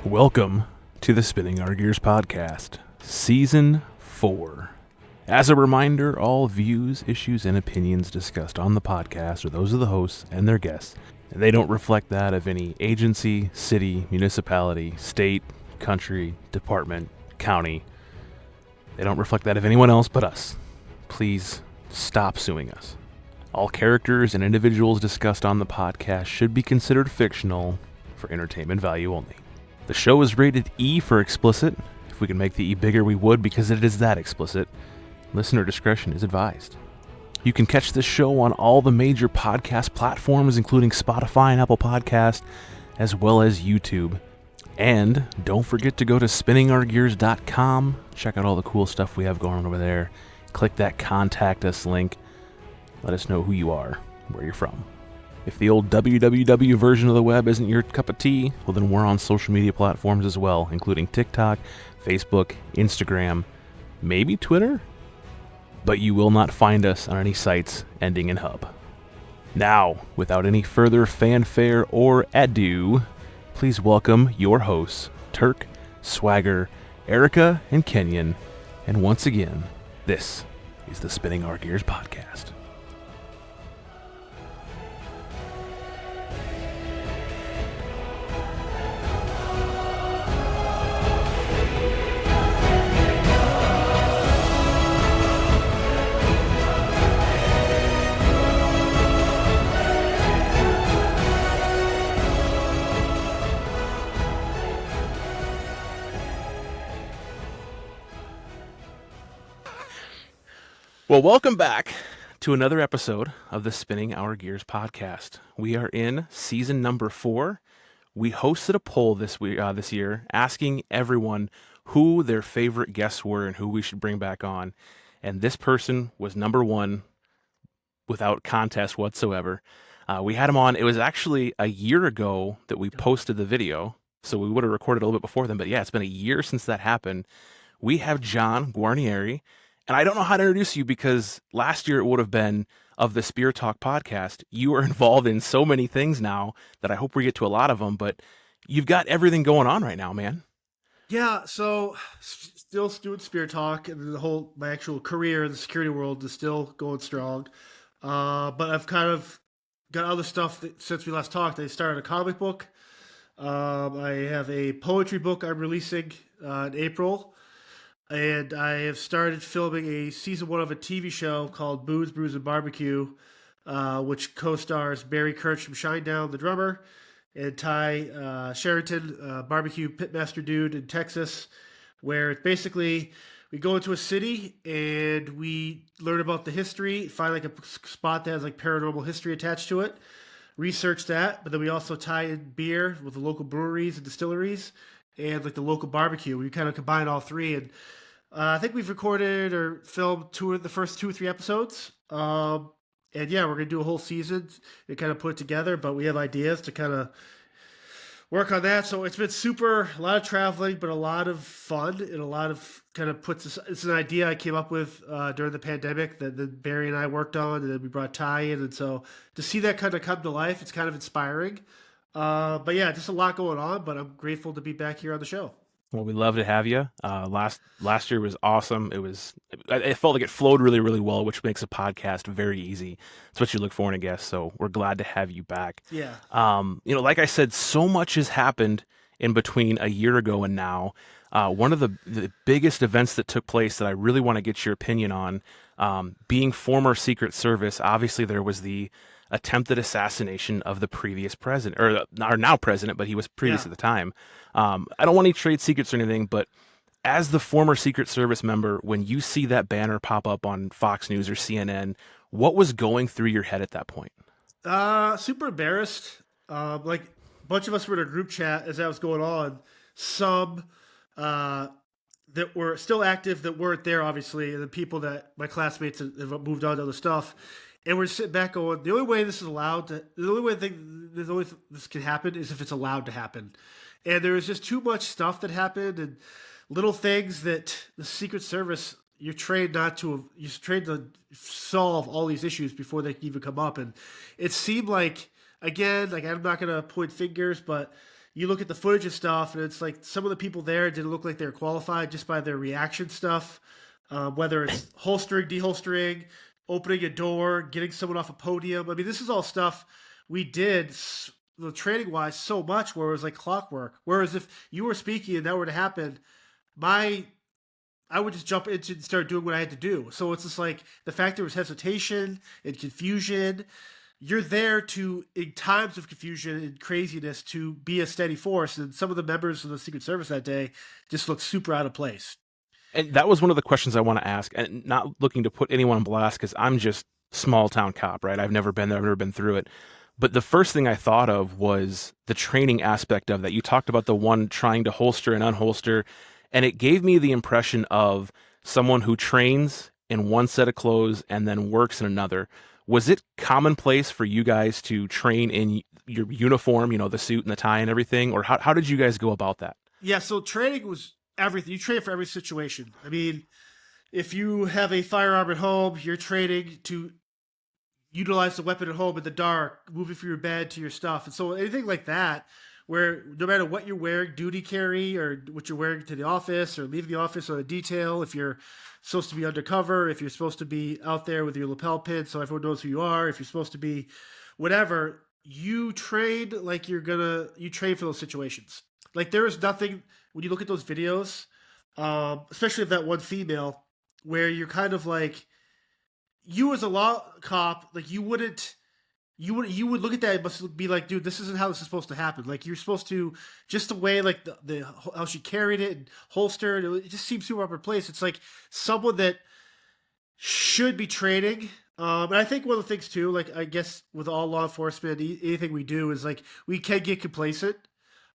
Welcome to the Spinning Our Gears Podcast, Season 4. As a reminder, all views, issues, and opinions discussed on the podcast are those of the hosts and their guests, and they don't reflect that of any agency, city, municipality, state, country, department, county. They don't reflect that of anyone else but us. Please stop suing us. All characters and individuals discussed on the podcast should be considered fictional for entertainment value only. The show is rated E for explicit. If we could make the E bigger, we would, because it is that explicit. Listener discretion is advised. You can catch this show on all the major podcast platforms, including Spotify and Apple Podcasts, as well as YouTube. And don't forget to go to spinningourgears.com. Check out all the cool stuff we have going on over there. Click that Contact Us link. Let us know who you are, where you're from. If the old www version of the web isn't your cup of tea, well then we're on social media platforms as well, including TikTok, Facebook, Instagram, maybe Twitter? But you will not find us on any sites ending in hub. Now, without any further fanfare or ado, please welcome your hosts, Turk, Swagger, Erica, and Kenyon. And once again, this is the Spinning Our Gears Podcast. Well, welcome back to another episode of the Spinning Our Gears podcast. We are in season number 4. We hosted a poll this year asking everyone who their favorite guests were and who we should bring back on. And this person was number 1 without contest whatsoever. We had him on. It was actually a year ago that we posted the video, so we would have recorded a little bit before then. But yeah, it's been a year since that happened. We have John Guarnieri. And I don't know how to introduce you because last year it would have been of the Speartalk Podcast. You are involved in so many things now that I hope we get to a lot of them, but you've got everything going on right now, man. Yeah, so still doing Speartalk, and my actual career in the security world is still going strong. But I've kind of got other stuff since we last talked. I started a comic book. I have a poetry book I'm releasing in April. And I have started filming a season 1 of a TV show called Booze, Brews, and Barbecue, which co-stars Barry Kirch from Shinedown, the drummer, and Ty Sherrington, barbecue pitmaster dude in Texas, where it's basically we go into a city and we learn about the history, find like a spot that has like paranormal history attached to it, research that, but then we also tie in beer with the local breweries and distilleries and like the local barbecue. We kind of combine all three, and I think we've recorded or filmed the first 2 or 3 episodes. And yeah, we're going to do a whole season and kind of put it together, but we have ideas to kind of work on that. So it's been a lot of traveling, but a lot of fun, and a lot of kind of it's an idea I came up with during the pandemic that Barry and I worked on, and then we brought Ty in. And so to see that kind of come to life, it's kind of inspiring. But yeah, just a lot going on, but I'm grateful to be back here on the show. Well, we'd love to have you. Last year was awesome. It felt like it flowed really, really well, which makes a podcast very easy. It's what you look for in a guest. So we're glad to have you back. Yeah. Like I said, so much has happened in between a year ago and now. One of the biggest events that took place that I really want to get your opinion on, being former Secret Service, obviously there was the attempted assassination of the previous president, or now president, but he was previous at the time. I don't want any trade secrets or anything, but as the former Secret Service member, when you see that banner pop up on Fox News or CNN, what was going through your head at that point? Super embarrassed. Like a bunch of us were in a group chat as that was going on. Some that were still active that weren't there, obviously, and the people that my classmates have moved on to other stuff. And we're sitting back going, the only way this can happen is if it's allowed to happen. And there was just too much stuff that happened and little things that the Secret Service, you're trained to solve all these issues before they can even come up. And it seemed like, again, like I'm not going to point fingers, but you look at the footage and stuff, and it's like some of the people there didn't look like they were qualified just by their reaction stuff, whether it's holstering, deholstering, opening a door, getting someone off a podium. I mean, this is all stuff we did training wise so much where it was like clockwork. Whereas if you were speaking and that were to happen, I would just jump into and start doing what I had to do. So it's just like the fact there was hesitation and confusion. You're there to, in times of confusion and craziness, to be a steady force. And some of the members of the Secret Service that day just looked super out of place. And that was one of the questions I want to ask, and not looking to put anyone on blast because I'm just small town cop, right? I've never been there. I've never been through it. But the first thing I thought of was the training aspect of that. You talked about the one trying to holster and unholster, and it gave me the impression of someone who trains in one set of clothes and then works in another. Was it commonplace for you guys to train in your uniform, the suit and the tie and everything? Or how did you guys go about that? Yeah, so training was everything. You train for every situation. I mean, if you have a firearm at home, you're training to utilize the weapon at home in the dark, moving from your bed to your stuff. And so anything like that, where no matter what you're wearing, duty carry or what you're wearing to the office or leaving the office on a detail, if you're supposed to be undercover, if you're supposed to be out there with your lapel pin so everyone knows who you are, if you're supposed to be whatever, you train like you train for those situations. Like there is nothing, when you look at those videos, especially of that one female, where you're kind of like, you as a law cop, like you would look at that and must be like, dude, this isn't how this is supposed to happen. Like you're supposed to, just the way like the how she carried it and holstered, it just seems super up her place. It's like someone that should be training. And I think one of the things too, like I guess with all law enforcement, anything we do is like we can get complacent,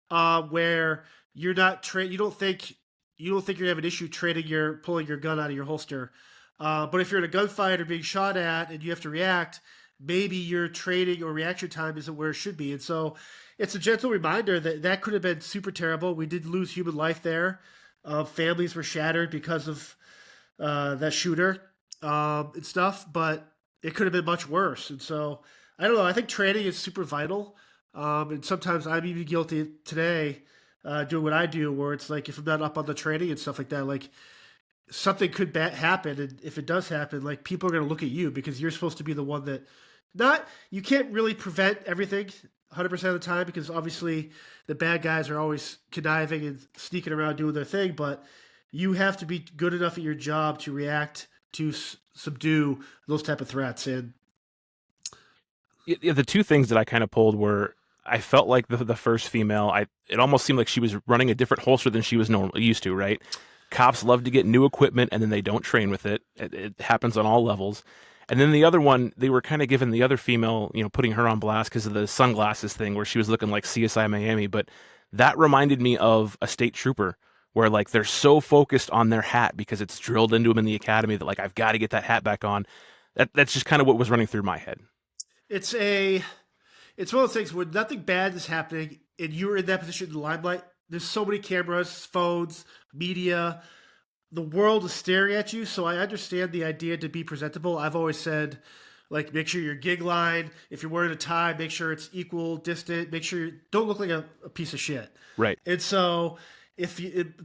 where you're not trained. You don't think you're gonna have an issue pulling your gun out of your holster. But if you're in a gunfight or being shot at and you have to react, maybe your training or reaction time isn't where it should be. And so it's a gentle reminder that could have been super terrible. We did lose human life there. Families were shattered because of that shooter and stuff, but it could have been much worse. And so I don't know. I think training is super vital. And sometimes I'm even guilty today doing what I do, where it's like if I'm not up on the training and stuff like that, like something could happen, and if it does happen, like people are going to look at you because you're supposed to be the one that you can't really prevent everything 100% of the time, because obviously the bad guys are always conniving and sneaking around doing their thing, but you have to be good enough at your job to react to subdue those type of threats. And the two things that I kind of pulled were, I felt like the first female, it almost seemed like she was running a different holster than she was normally used to, right? Cops love to get new equipment and then they don't train with it. It happens on all levels. And then the other one, they were kind of giving the other female, putting her on blast because of the sunglasses thing where she was looking like CSI Miami. But that reminded me of a state trooper where like they're so focused on their hat because it's drilled into them in the academy that like, I've got to get that hat back on. That's just kind of what was running through my head. It's one of those things where nothing bad is happening and you're in that position in the limelight. There's so many cameras, phones, media. The world is staring at you, so I understand the idea to be presentable. I've always said, like, make sure your gig line, if you're wearing a tie, make sure it's equal, distant. Make sure you don't look like a piece of shit. Right. And so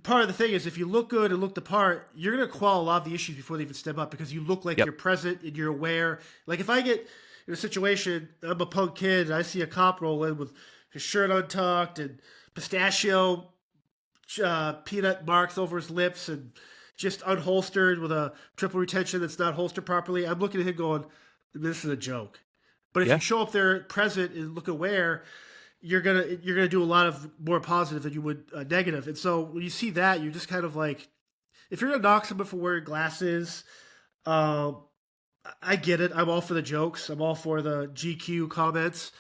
part of the thing is if you look good and look the part, you're going to quell a lot of the issues before they even step up because you look like you're present and you're aware. Like if I get in a situation, I'm a punk kid, and I see a cop roll in with his shirt untucked and pistachio peanut marks over his lips and just unholstered with a triple retention that's not holstered properly, I'm looking at him going, this is a joke. But if you show up there present and look aware, you're gonna do a lot of more positive than you would negative. And so when you see that, you're just kind of like, if you're gonna knock someone for wearing glasses, I get it. I'm all for the jokes. I'm all for the GQ comments.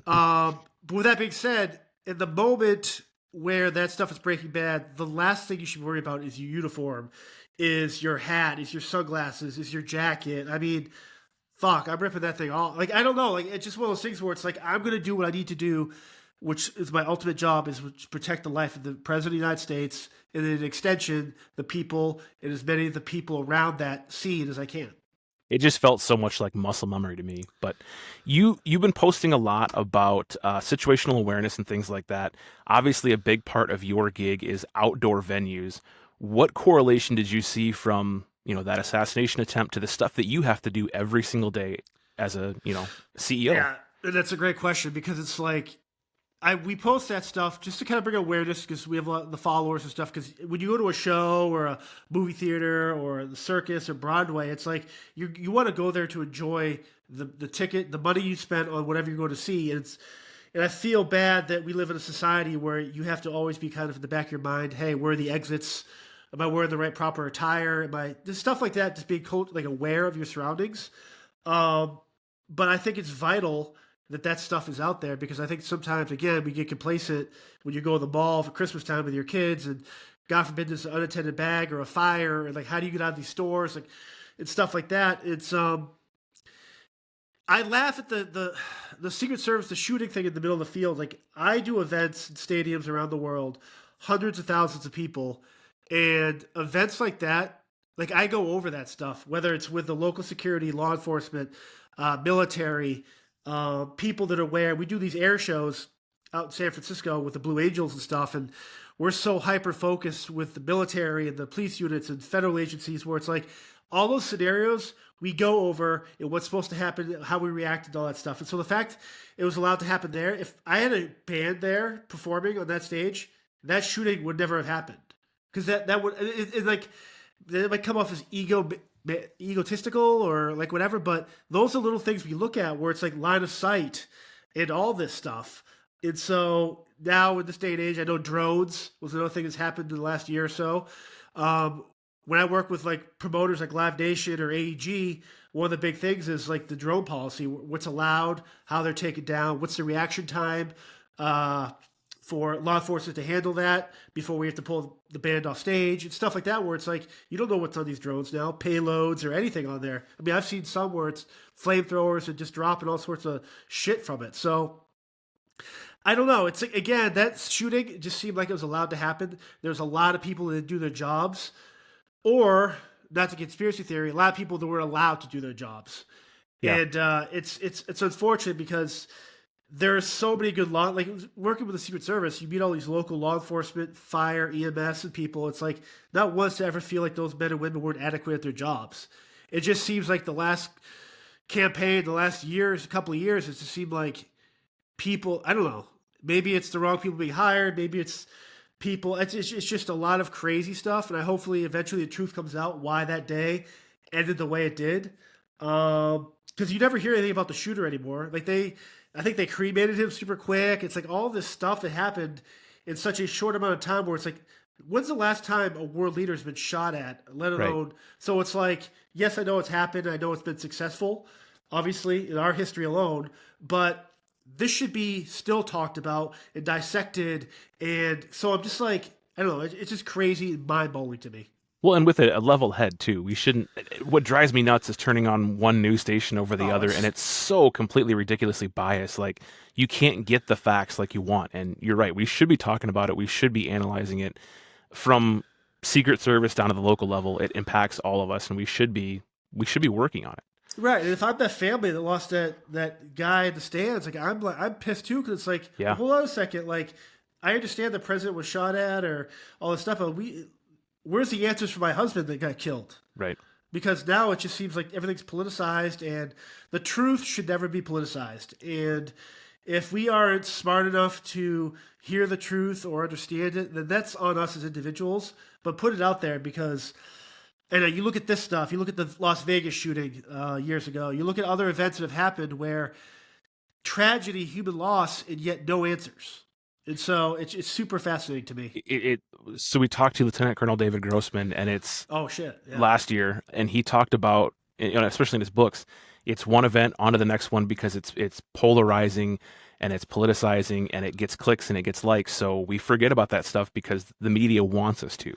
But with that being said, in the moment where that stuff is breaking bad, the last thing you should worry about is your uniform, is your hat, is your sunglasses, is your jacket. I mean, fuck, I'm ripping that thing off. Like, I don't know. Like, it's just one of those things where it's like, I'm going to do what I need to do, which is my ultimate job, is to protect the life of the President of the United States, and in extension, the people, and as many of the people around that scene as I can. It just felt so much like muscle memory to me. But you've been posting a lot about situational awareness and things like that. Obviously, a big part of your gig is outdoor venues. What correlation did you see from that assassination attempt to the stuff that you have to do every single day as a CEO? Yeah, that's a great question because it's like we post that stuff just to kind of bring awareness because we have a lot of the followers and stuff. Because when you go to a show or a movie theater or the circus or Broadway, it's like you want to go there to enjoy the ticket, the money you spent on whatever you go to see. And I feel bad that we live in a society where you have to always be kind of in the back of your mind, hey, where are the exits? Am I wearing the right proper attire? Just stuff like that, just being like aware of your surroundings. But I think it's vital that stuff is out there because I think sometimes, again, we get complacent when you go to the mall for Christmas time with your kids and God forbid there's an unattended bag or a fire and like how do you get out of these stores and stuff like that. It's I laugh at the Secret Service, the shooting thing in the middle of the field. Like I do events in stadiums around the world, hundreds of thousands of people, and events like that, like I go over that stuff, whether it's with the local security, law enforcement, military, people that are aware. We do these air shows out in San Francisco with the Blue Angels and stuff, and we're so hyper focused with the military and the police units and federal agencies where it's like all those scenarios we go over and what's supposed to happen, how we reacted to all that stuff. And so the fact it was allowed to happen there, if I had a band there performing on that stage, that shooting would never have happened because that would it like it might come off as egotistical or like whatever, but those are little things we look at where it's like line of sight and all this stuff. And so now in this day and age, I know drones was another thing that's happened in the last year or so. When I work with like promoters like Live Nation or AEG, one of the big things is like the drone policy, what's allowed, how they're taken down, what's the reaction time, for law enforcement to handle that before we have to pull the band off stage and stuff like that, where it's like, you don't know what's on these drones now, payloads or anything on there. I mean, I've seen some where it's flamethrowers and just dropping all sorts of shit from it. So I don't know. It's like, again, that shooting just seemed like it was allowed to happen. There's a lot of people that do their jobs, or not to get conspiracy theory, a lot of people that were allowed to do their jobs. Yeah. And it's unfortunate because there's so many good like working with the Secret Service, you meet all these local law enforcement, fire, EMS, and people. It's like not once to ever feel like those men and women weren't adequate at their jobs. It just seems like the last campaign, the last years, a couple of years, it just seemed like people, I don't know, maybe it's the wrong people being hired, maybe it's people, it's just a lot of crazy stuff, and hopefully eventually the truth comes out why that day ended the way it did. Because you never hear anything about the shooter anymore. Like I think they cremated him super quick. It's like all this stuff that happened in such a short amount of time where it's like, when's the last time a world leader has been shot at, let alone? Right. So it's like, yes, I know it's happened. I know it's been successful, obviously, in our history alone. But this should be still talked about and dissected. And so I'm just like, I don't know. It's just crazy and mind-blowing to me. Well, and with a level head, too. We shouldn't... What drives me nuts is turning on one news station over the other, and it's so completely ridiculously biased. Like, you can't get the facts like you want. And you're right. We should be talking about it. We should be analyzing it from Secret Service down to the local level. It impacts all of us, and we should be working on it. Right, and if I'm that family that lost that guy in the stands, like I'm pissed too, because it's like, well, hold on a second, like I understand the president was shot at or all this stuff, but where's the answers for my husband that got killed? Right. Because now it just seems like everything's politicized, and the truth should never be politicized. And if we aren't smart enough to hear the truth or understand it, then that's on us as individuals. But put it out there because. And you look at this stuff, you look at the Las Vegas shooting years ago, you look at other events that have happened where tragedy, human loss, and yet no answers. And so it's super fascinating to me. So we talked to Lieutenant Colonel David Grossman, and it's last year, and he talked about, especially in his books, it's one event onto the next one because it's polarizing and it's politicizing and it gets clicks and it gets likes. So we forget about that stuff because the media wants us to.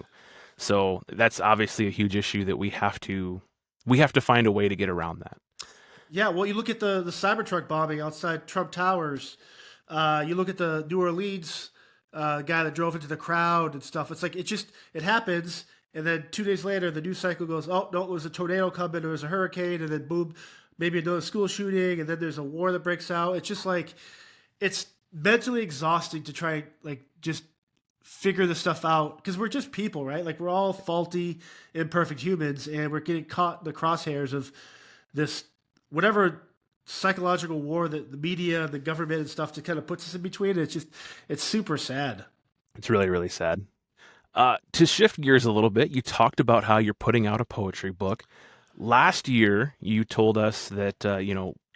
So that's obviously a huge issue that we have to find a way to get around that. Yeah, well, you look at the Cybertruck bombing outside Trump Towers. You look at the New Orleans guy that drove into the crowd and stuff. It's like it happens, And then 2 days later, the news cycle goes, oh, no, it was a tornado coming, there was a hurricane, and then boom, maybe another school shooting, and then there's a war that breaks out. It's just like, it's mentally exhausting to try, like, just figure this stuff out. Because we're just people, right? Like, we're all faulty, imperfect humans, and we're getting caught in the crosshairs of this, whatever psychological war that the media, the government, and stuff just kind of puts us in between. It's super sad. It's really, really sad. To shift gears a little bit, you talked about how you're putting out a poetry book. Last year, you told us that,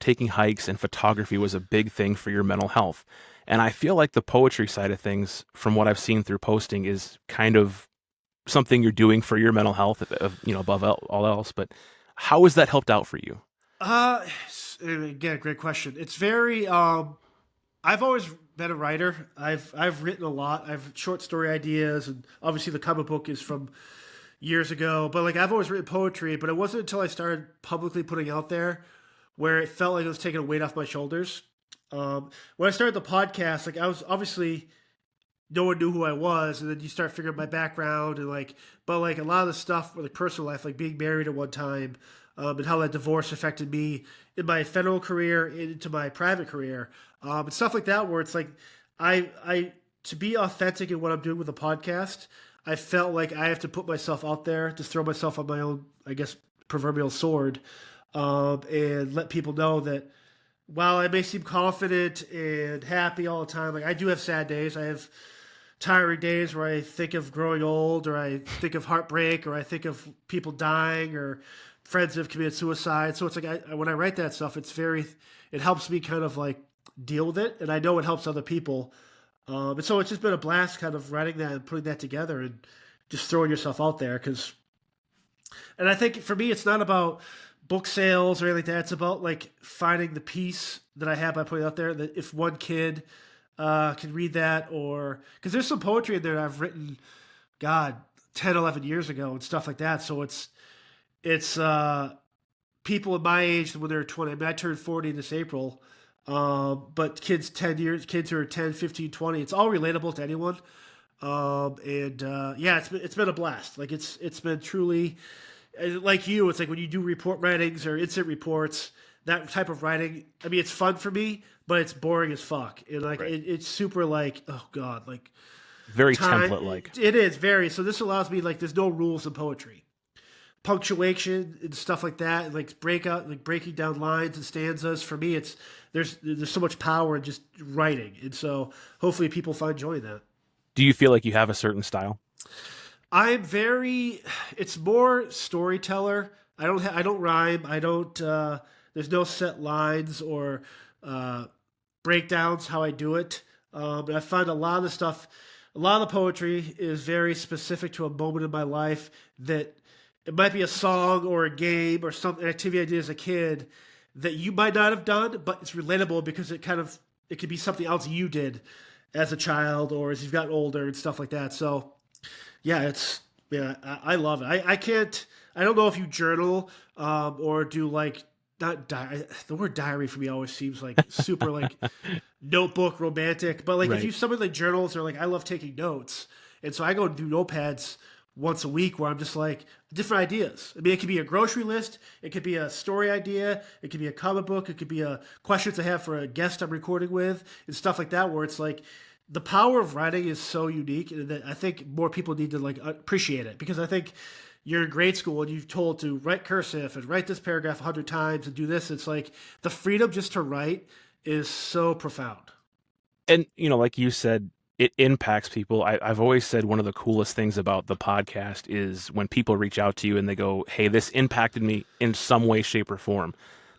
taking hikes and photography was a big thing for your mental health. And I feel like the poetry side of things, from what I've seen through posting, is kind of something you're doing for your mental health, above all else. But how has that helped out for you? Again, great question. It's very, I've always been a writer. I've written a lot. I've short story ideas, and obviously the comic book is from years ago. But like, I've always written poetry, but it wasn't until I started publicly putting out there where it felt like it was taking a weight off my shoulders. When I started the podcast, like, I was obviously, no one knew who I was, and then you start figuring out my background and but a lot of the stuff with, like, personal life, like being married at one time, and how that divorce affected me in my federal career, into my private career, and stuff like that, where it's like, I to be authentic in what I'm doing with the podcast, I felt like I have to put myself out there, to throw myself on my own, I guess, proverbial sword, and let people know that while I may seem confident and happy all the time, like, I do have sad days. I have tiring days where I think of growing old, or I think of heartbreak, or I think of people dying, or friends have committed suicide. So it's like, when I write that stuff, it helps me kind of like deal with it, and I know it helps other people. And so it's just been a blast kind of writing that and putting that together and just throwing yourself out there. And I think for me, it's not about book sales or anything like that. It's about like finding the piece that I have by putting it out there, that if one kid can read that, or because there's some poetry in there I've written, God, 10, 11 years ago and stuff like that. So it's people in my age when they're 20. I mean, I turned 40 this April, but kids who are 10, 15, 20, it's all relatable to anyone. It's been a blast. Like, it's been truly, like you, it's like when you do report writings or incident reports, that type of writing, I mean, it's fun for me, but it's boring as fuck. And like, right. It's super like, oh God, like very template-like. It is very. So this allows me, like, there's no rules in poetry. Punctuation and stuff like that, and like breaking down lines and stanzas. For me, there's so much power in just writing, and so hopefully people find joy in that. Do you feel like you have a certain style? It's more storyteller. I don't rhyme. There's no set lines or breakdowns how I do it. But I find a lot of the poetry is very specific to a moment in my life, that it might be a song or a game or an activity I did as a kid that you might not have done, but it's relatable because it could be something else you did as a child or as you've gotten older and stuff like that. So yeah, I love it. I don't know if you journal or do like, not diary. The word diary for me always seems like super like notebook romantic, but like, right. If you something like journals, or like, I love taking notes, and so I go do notepads once a week where I'm just like different ideas. I mean, it could be a grocery list, it could be a story idea, it could be a comic book, it could be questions I have for a guest I'm recording with, and stuff like that, where it's like, the power of writing is so unique, and that I think more people need to like appreciate it, because I think you're in grade school and you're told to write cursive and write this paragraph 100 times and do this. It's like the freedom just to write is so profound. And, like you said, it impacts people. I've always said one of the coolest things about the podcast is when people reach out to you and they go, hey, this impacted me in some way, shape, or form.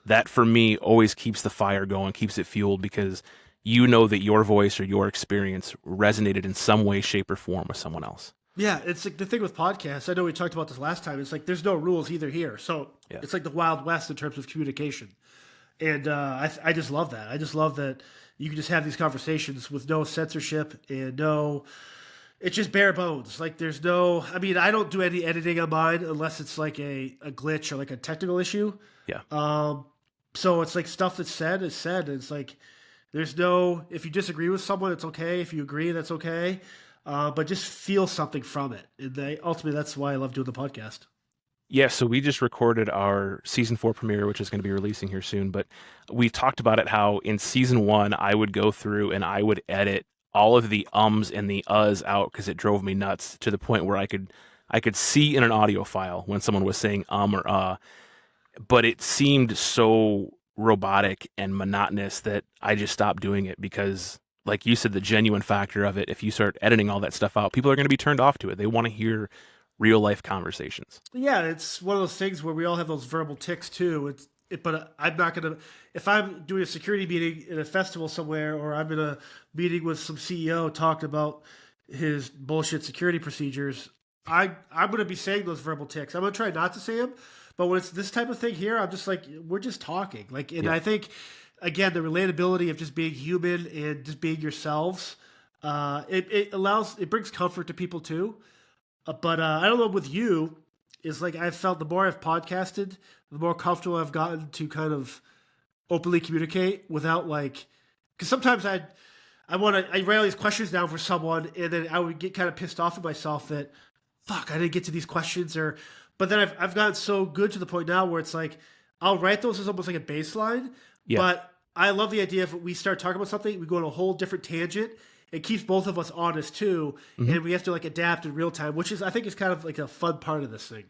That for me always keeps the fire going, keeps it fueled, because you know that your voice or your experience resonated in some way, shape, or form with someone else. Yeah, it's like the thing with podcasts. I know we talked about this last time. It's like there's no rules either here. So yeah. It's like the Wild West in terms of communication. And I just love that. I just love that you can just have these conversations with no censorship and it's just bare bones. Like there's no, I mean, I don't do any editing on mine unless it's like a glitch or like a technical issue. Yeah. So it's like stuff that's said is said. It's like, there's no, if you disagree with someone, it's okay. If you agree, that's okay. but just feel something from it. And ultimately, that's why I love doing the podcast. Yeah, so we just recorded our season 4 premiere, which is going to be releasing here soon. But we talked about it how in season 1, I would go through and I would edit all of the ums and the uhs out because it drove me nuts to the point where I could see in an audio file when someone was saying or but it seemed so robotic and monotonous that I just stopped doing it because, like you said, the genuine factor of it, if you start editing all that stuff out, people are going to be turned off to it. They want to hear real life conversations. Yeah, it's one of those things where we all have those verbal tics too. But I'm not gonna. If I'm doing a security meeting in a festival somewhere, or I'm in a meeting with some CEO talking about his bullshit security procedures, I'm gonna be saying those verbal tics. I'm gonna try not to say them, but when it's this type of thing here, I'm just like, we're just talking. Like, and I think again, the relatability of just being human and just being yourselves, it brings comfort to people too. But I don't know with you, is like I've felt the more I've podcasted, the more comfortable I've gotten to kind of openly communicate without like, because sometimes I write all these questions down for someone, and then I would get kind of pissed off at myself that, fuck, I didn't get to these questions, but then I've gotten so good to the point now where it's like I'll write those as almost like a baseline, but I love the idea if we start talking about something, we go on a whole different tangent. It keeps both of us honest too, and we have to like adapt in real time, which is I think is kind of like a fun part of this thing.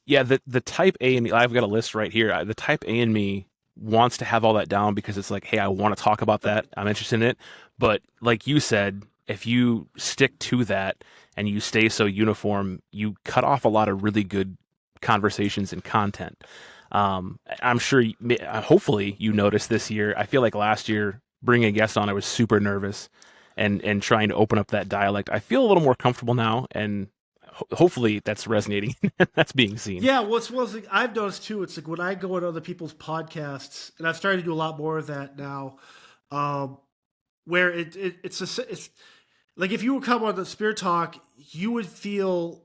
Yeah, the type A in me, I've got a list right here. The type A in me wants to have all that down because it's like, hey, I want to talk about that. I'm interested in it. But like you said, if you stick to that and you stay so uniform, you cut off a lot of really good conversations and content. I'm sure, hopefully you noticed this year. I feel like last year, bringing a guest on, I was super nervous and trying to open up that dialect. I feel a little more comfortable now, and hopefully that's resonating. That's being seen. Yeah, well, like I've noticed too. It's like when I go on other people's podcasts, and I've started to do a lot more of that now, where it's like if you would come on the Speartalk, you would feel.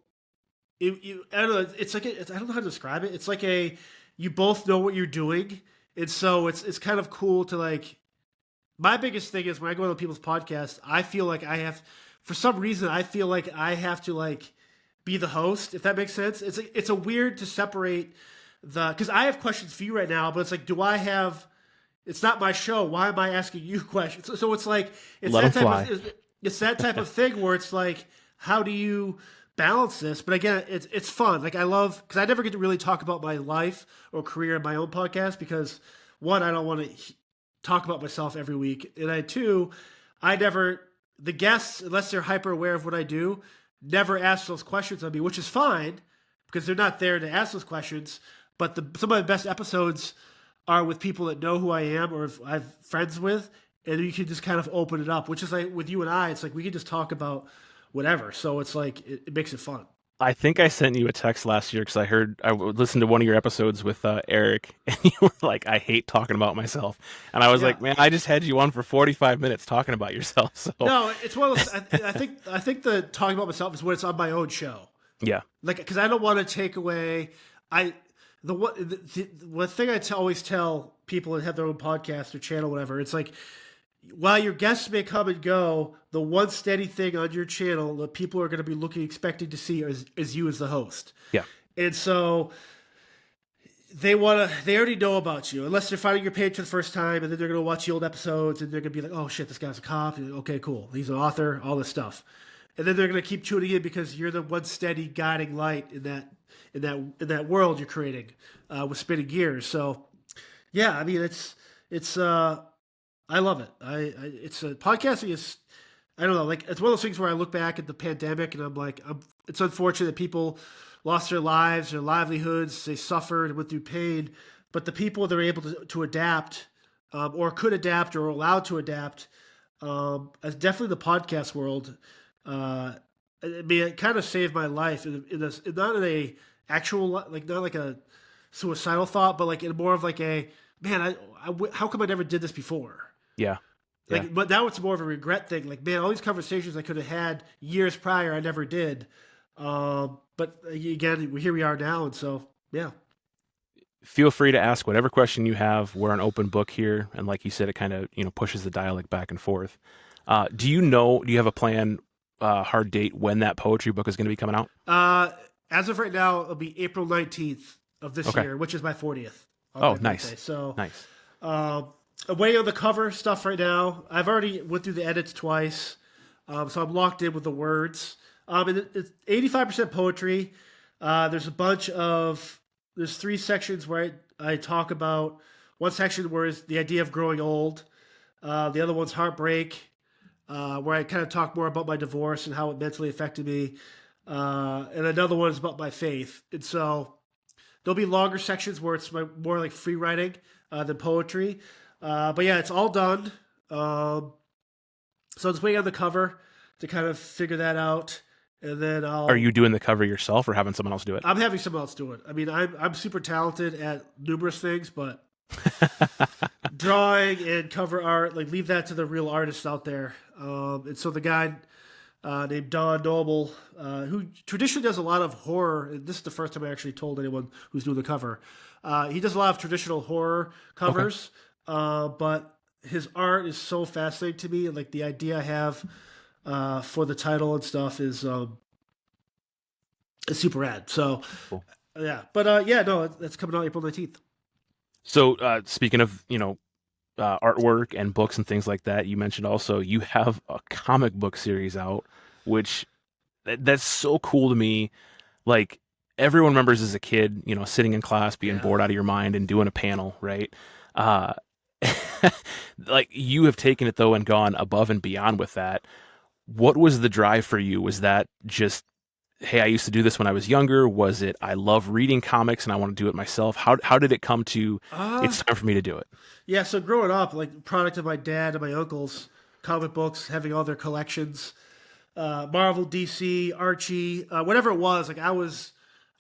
I don't know. It's like I don't know how to describe it. It's like you both know what you're doing, and so it's kind of cool to like. My biggest thing is when I go on people's podcasts, I feel like for some reason, I feel like I have to like be the host, if that makes sense. It's a weird to separate because I have questions for you right now, but it's like, it's not my show. Why am I asking you questions? So it's like, it's that type of thing where it's like, how do you balance this? But again, it's fun. Like because I never get to really talk about my life or career in my own podcast because one, I don't want to talk about myself every week. And the guests, unless they're hyper aware of what I do, never ask those questions of me, which is fine because they're not there to ask those questions. But some of my best episodes are with people that know who I am or I've friends with, and you can just kind of open it up, which is like with you and I, it's like we can just talk about whatever. So it's like, it makes it fun. I think I sent you a text last year because I listened to one of your episodes with Eric, and you were like, "I hate talking about myself," and I was like, "Man, I just had you on for 45 minutes talking about yourself." So no, it's one of those. I think the talking about myself is when it's on my own show. Yeah, like because I don't want to take away. The one thing I always tell people that have their own podcast or channel, whatever, it's like, while your guests may come and go, the one steady thing on your channel that people are going to be expecting to see is you as the host. Yeah. And so they already know about you, unless they're finding your page for the first time, and then they're going to watch the old episodes, and they're going to be like, oh shit, this guy's a cop. Okay, cool. He's an author, all this stuff. And then they're going to keep tuning in because you're the one steady guiding light in that world you're creating with Spinning Gears. So yeah, I mean, I love it. Podcasting is, I don't know, like it's one of those things where I look back at the pandemic and I'm like, it's unfortunate that people lost their lives, their livelihoods, they suffered and went through pain, but the people that are able to adapt, or could adapt or allowed to adapt, as definitely the podcast world. I mean, it kind of saved my life not in a actual, like not like a suicidal thought, but like in more of like a, man, how come I never did this before? Yeah. Like, but now it's more of a regret thing. Like, man, all these conversations I could have had years prior, I never did. But again, here we are now, and so yeah. Feel free to ask whatever question you have. We're an open book here, and like you said, it kind of pushes the dialect back and forth. Do you have a plan hard date when that poetry book is going to be coming out? As of right now, it'll be April 19th of this year, which is my 40th. Oh, nice. Birthday. So nice. I'm waiting on the cover stuff right now. I've already went through the edits twice, so I'm locked in with the words. And it's 85% poetry. There's three sections where I talk about. One section where is the idea of growing old. The other one's heartbreak, where I kind of talk more about my divorce and how it mentally affected me. And another one is about my faith. And so there'll be longer sections where it's more like free writing than poetry. But yeah, it's all done. So I'm just waiting on the cover to kind of figure that out. And then Are you doing the cover yourself or having someone else do it? I'm having someone else do it. I mean, I'm super talented at numerous things, but drawing and cover art, like leave that to the real artists out there. And so the guy named Don Noble, who traditionally does a lot of horror, and this is the first time I actually told anyone who's doing the cover. He does a lot of traditional horror covers, but his art is so fascinating to me. And like the idea I have for the title and stuff is super rad. So cool. Yeah, but no, that's coming out April 19th. So speaking of, artwork and books and things like that, you mentioned also you have a comic book series out, which that's so cool to me. Like everyone remembers as a kid, sitting in class, being bored out of your mind and doing a panel, right? Like you have taken it though and gone above and beyond with that. What was the drive for you? Was that just, hey, I used to do this when I was younger? Was it, I love reading comics and I want to do it myself? How did it come to, it's time for me to do it? Yeah, so growing up, like product of my dad and my uncles, comic books, having all their collections, Marvel, DC, Archie, whatever it was, like I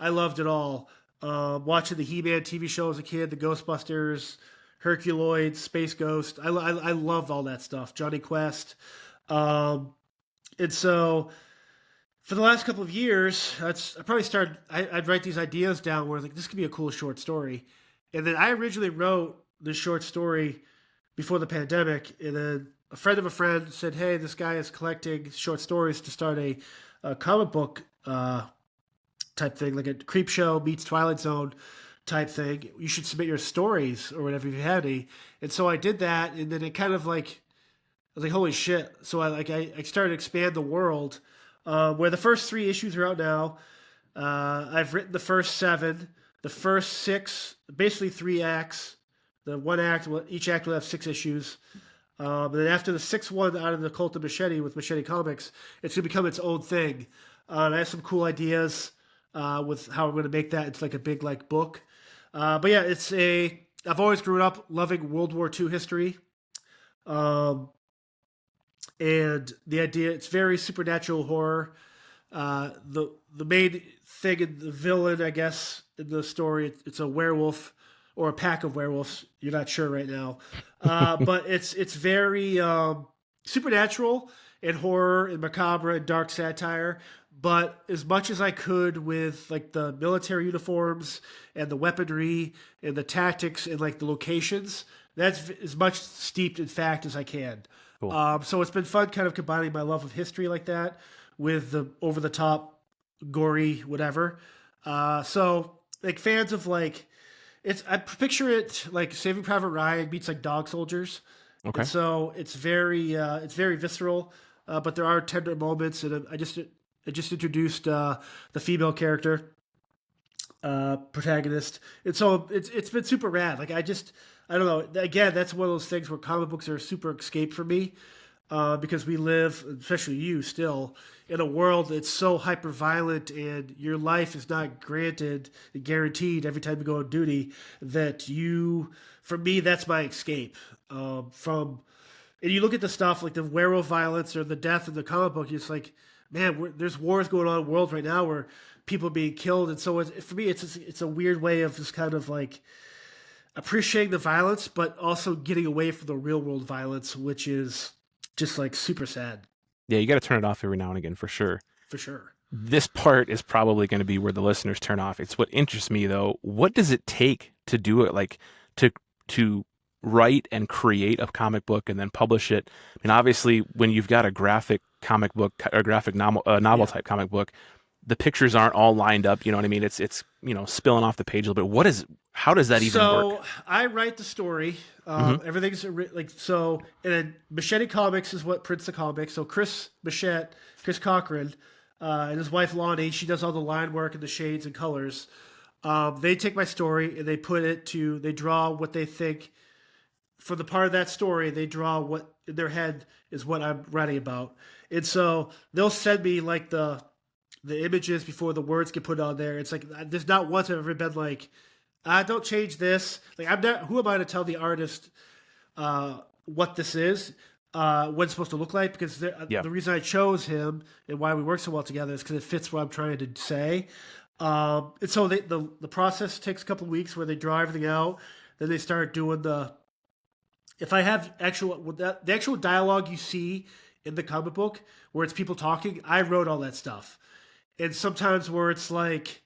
loved it all. Watching the He-Man TV show as a kid, the Ghostbusters, Herculoids, Space Ghost. I loved all that stuff. Johnny Quest. And so for the last couple of years, I probably started, I'd write these ideas down where like, this could be a cool short story. And then I originally wrote this short story before the pandemic. And then a friend of a friend said, hey, this guy is collecting short stories to start a comic book type thing, like a Creep Show meets Twilight Zone type thing. You should submit your stories or whatever if you have any. And so I did that. And then it kind of like, I was like, holy shit. So I started to expand the world. Where the first 3 issues are out now. I've written the first 7. The first 6, basically 3 acts. The one act, each act will have 6 issues. And then after the 6th one out of the Cult of Machete with Machete Comics, it's going to become its own thing. And I have some cool ideas with how I'm going to make that into like a big like book. But yeah, I've always grown up loving World War II history. And the idea, it's very supernatural horror. The main thing in the villain, I guess, in the story, it's a werewolf or a pack of werewolves. You're not sure right now. But it's very supernatural and horror and macabre and dark satire. But as much as I could with like the military uniforms and the weaponry and the tactics and like the locations, that's as much steeped in fact as I can. Cool. So it's been fun kind of combining my love of history like that with the over-the-top, gory, whatever. So, like, fans of, like, I picture it like Saving Private Ryan meets, like, Dog Soldiers. Okay. And so it's very visceral, but there are tender moments, and I just introduced the female character, protagonist. And so it's been super rad. Like, I don't know. Again, that's one of those things where comic books are a super escape for me because we live, especially you still, in a world that's so hyper violent and your life is not granted and guaranteed every time you go on duty that for me, that's my escape and you look at the stuff like the werewolf violence or the death in the comic book, it's like, man, there's wars going on in the world right now where people are being killed. And so for me, it's a weird way of just kind of like, appreciating the violence, but also getting away from the real world violence, which is just like super sad. Yeah, you got to turn it off every now and again for sure. For sure. This part is probably going to be where the listeners turn off. It's what interests me though. What does it take to do it? Like to write and create a comic book and then publish it. I mean, obviously, when you've got a graphic comic book or graphic novel type comic book, the pictures aren't all lined up. You know what I mean? It's spilling off the page a little bit. How does that even work? So I write the story. Mm-hmm. Everything's like so. And then Machete Comics is what prints the comics. So Chris Cochran, and his wife Lonnie, she does all the line work and the shades and colors. They take my story and they draw what they think for the part of that story. They draw what in their head is what I'm writing about, and so they'll send me like the images before the words get put on there. It's like there's not once I've ever been like, don't change this. Like I'm not. Who am I to tell the artist what this is? What it's supposed to look like? Because the reason I chose him and why we work so well together is because it fits what I'm trying to say. And so the process takes a couple of weeks where they draw everything out. Then they start doing if I have the actual dialogue you see in the comic book where it's people talking, I wrote all that stuff. And sometimes where it's like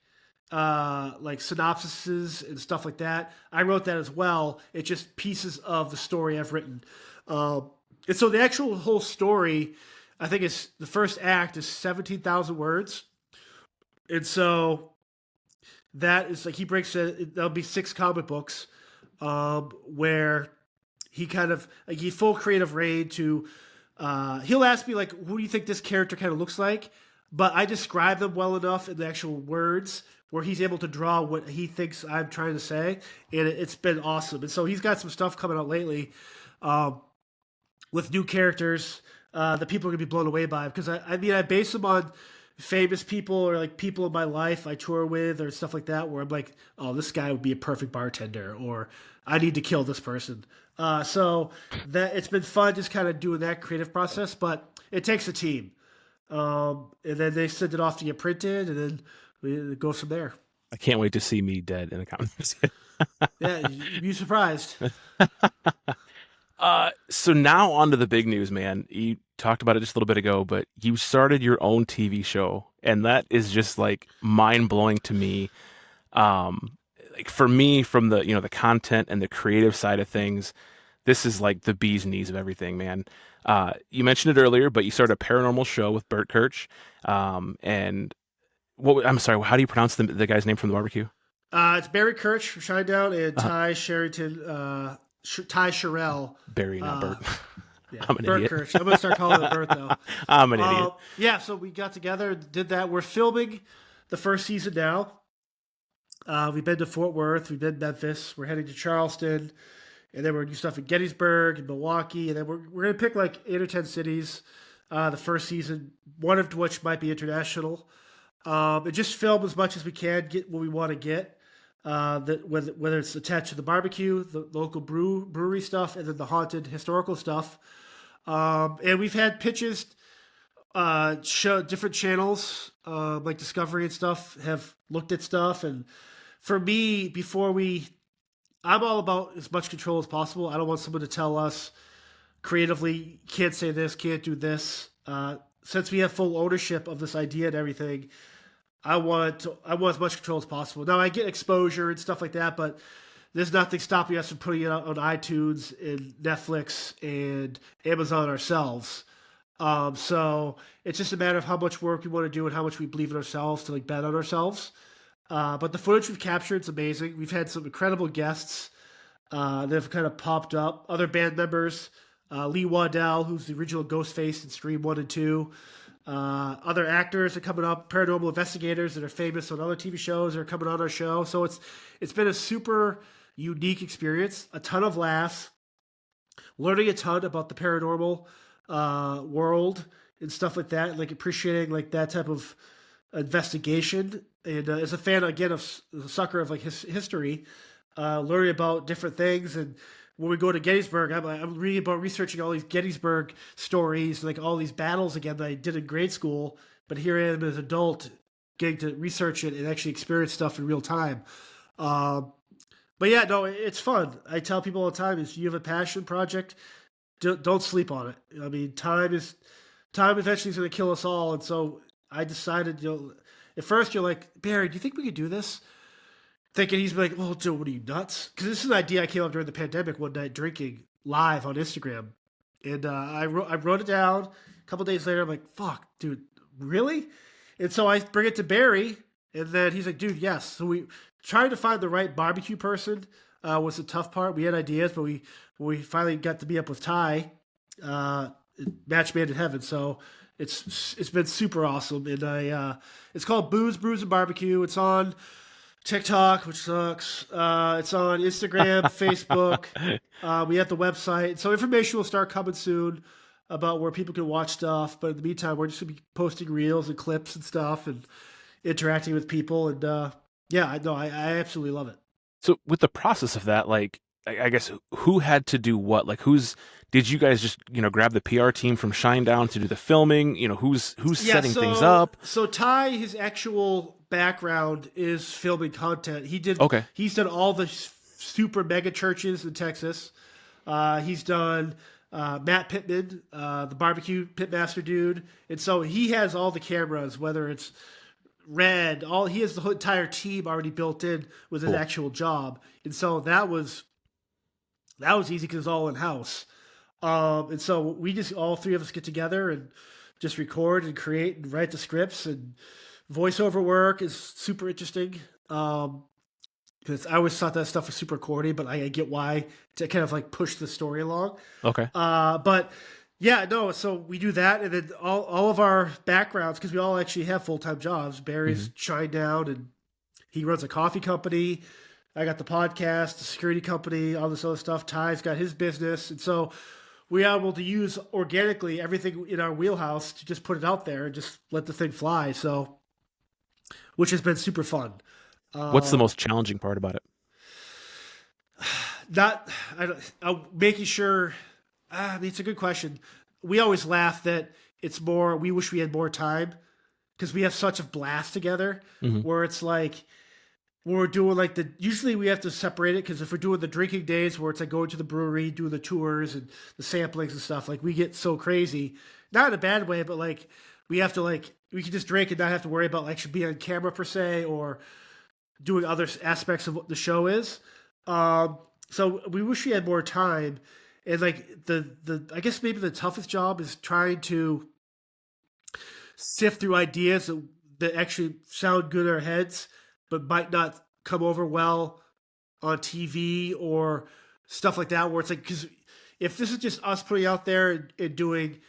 synopsises and stuff like that, I wrote that as well. It's just pieces of the story I've written. And so the actual whole story, I think the first act is 17,000 words. And so that is like, he breaks it, there'll be 6 comic books where he kind of, like, he full creative reign to, he'll ask me, like, who do you think this character kind of looks like? But I describe them well enough in the actual words where he's able to draw what he thinks I'm trying to say. And it's been awesome. And so he's got some stuff coming out lately with new characters that people are going to be blown away by. Because, I base them on famous people or, like, people in my life I tour with or stuff like that where I'm like, oh, this guy would be a perfect bartender, or I need to kill this person. So that it's been fun just kind of doing that creative process, but it takes a team. And then they send it off to get printed, and then it goes from there. I can't wait to see me dead in a comic. Yeah, you'd be surprised. So now on to the big news, man. You talked about it just a little bit ago, but you started your own TV show, and that is just like mind blowing to me. Like for me, from the the content and the creative side of things, this is like the bee's knees of everything, man. You mentioned it earlier, but you started a paranormal show with Bert Kirch. And I'm sorry, how do you pronounce the guy's name from the barbecue? It's Barry Kirch from Shinedown and Ty Sherrington, Ty Sherrill. Barry, not Bert. Yeah, I'm an Bert idiot. Kirch. I'm going to start calling him Bert, though. I'm an idiot. Yeah, so we got together, did that. We're filming the first season now. We've been to Fort Worth. We've been to Memphis. We're heading to Charleston. And then we're going to do stuff in Gettysburg and Milwaukee. And then we're going to pick like 8 or 10 cities the first season, one of which might be international. And just film as much as we can, get what we want to get. Whether it's attached to the barbecue, the local brewery stuff, and then the haunted historical stuff. And we've had pitches, show different channels, like Discovery and stuff, have looked at stuff. And for me, I'm all about as much control as possible. I don't want someone to tell us creatively, can't say this, can't do this. Since we have full ownership of this idea and everything, I want as much control as possible. Now I get exposure and stuff like that, but there's nothing stopping us from putting it out on iTunes and Netflix and Amazon ourselves. So it's just a matter of how much work we want to do and how much we believe in ourselves to like bet on ourselves. But the footage we've captured is amazing. We've had some incredible guests that have kind of popped up. Other band members, Lee Waddell, who's the original Ghostface in Scream 1 and 2. Other actors are coming up, paranormal investigators that are famous on other TV shows are coming on our show. So it's been a super unique experience, a ton of laughs, learning a ton about the paranormal world and stuff like that, like appreciating like that type of investigation. And as a fan, again, of a sucker of like his history, learning about different things. And when we go to Gettysburg, I'm reading about researching all these Gettysburg stories, like all these battles again that I did in grade school. But here I am as an adult getting to research it and actually experience stuff in real time. But yeah, no, it's fun. I tell people all the time, if you have a passion project, don't sleep on it. I mean, time eventually is going to kill us all. And so I decided, at first you're like, Barry, do you think we could do this? thinking he's like, well, Joe, what are you, nuts? Because this is an idea I came up during the pandemic one night drinking live on Instagram. And I wrote it down. A couple days later, I'm like, fuck, dude, really? And so I bring it to Barry, and then he's like, dude, yes. So we tried to find the right barbecue person was the tough part. We had ideas, but we finally got to meet up with Ty, match made in heaven. So it's been super awesome. And it's called Booze, Brews, and Barbecue. It's on TikTok, which sucks. It's on Instagram, Facebook. We have the website. So information will start coming soon about where people can watch stuff. But in the meantime, we're just going to be posting reels and clips and stuff and interacting with people. And I absolutely love it. So with the process of that, like, I guess who had to do what? Like, did you guys just, grab the PR team from Shinedown to do the filming? Who's setting things up? So Ty, his actual background is filming content. He's done all the super mega churches in Texas. He's done Matt Pittman, the barbecue pitmaster dude. And so he has all the cameras, whether it's Red, he has the entire team already built in with his actual job. And so that was easy because it's all in house. And so we just, all three of us get together and just record and create and write the scripts, and voiceover work is super interesting. Because I always thought that stuff was super corny, but I get why, to kind of like push the story along. Okay. So we do that, and then all of our backgrounds, because we all actually have full-time jobs. Barry's Shinedown, and he runs a coffee company. I got the podcast, the security company, all this other stuff. Ty's got his business. And so we're able to use organically everything in our wheelhouse to just put it out there and just let the thing fly. So, which has been super fun. What's the most challenging part about it? Making sure. It's a good question. We always laugh that it's more, we wish we had more time because we have such a blast together, where it's like, when we're doing like usually we have to separate it, because if we're doing the drinking days where it's like going to the brewery, doing the tours and the samplings and stuff, like we get so crazy, not in a bad way, but like we have to we can just drink and not have to worry about like should be on camera per se or doing other aspects of what the show is. So we wish we had more time. And like I guess maybe the toughest job is trying to sift through ideas that actually sound good in our heads, but might not come over well on TV or stuff like that, where it's like, because if this is just us putting out there and doing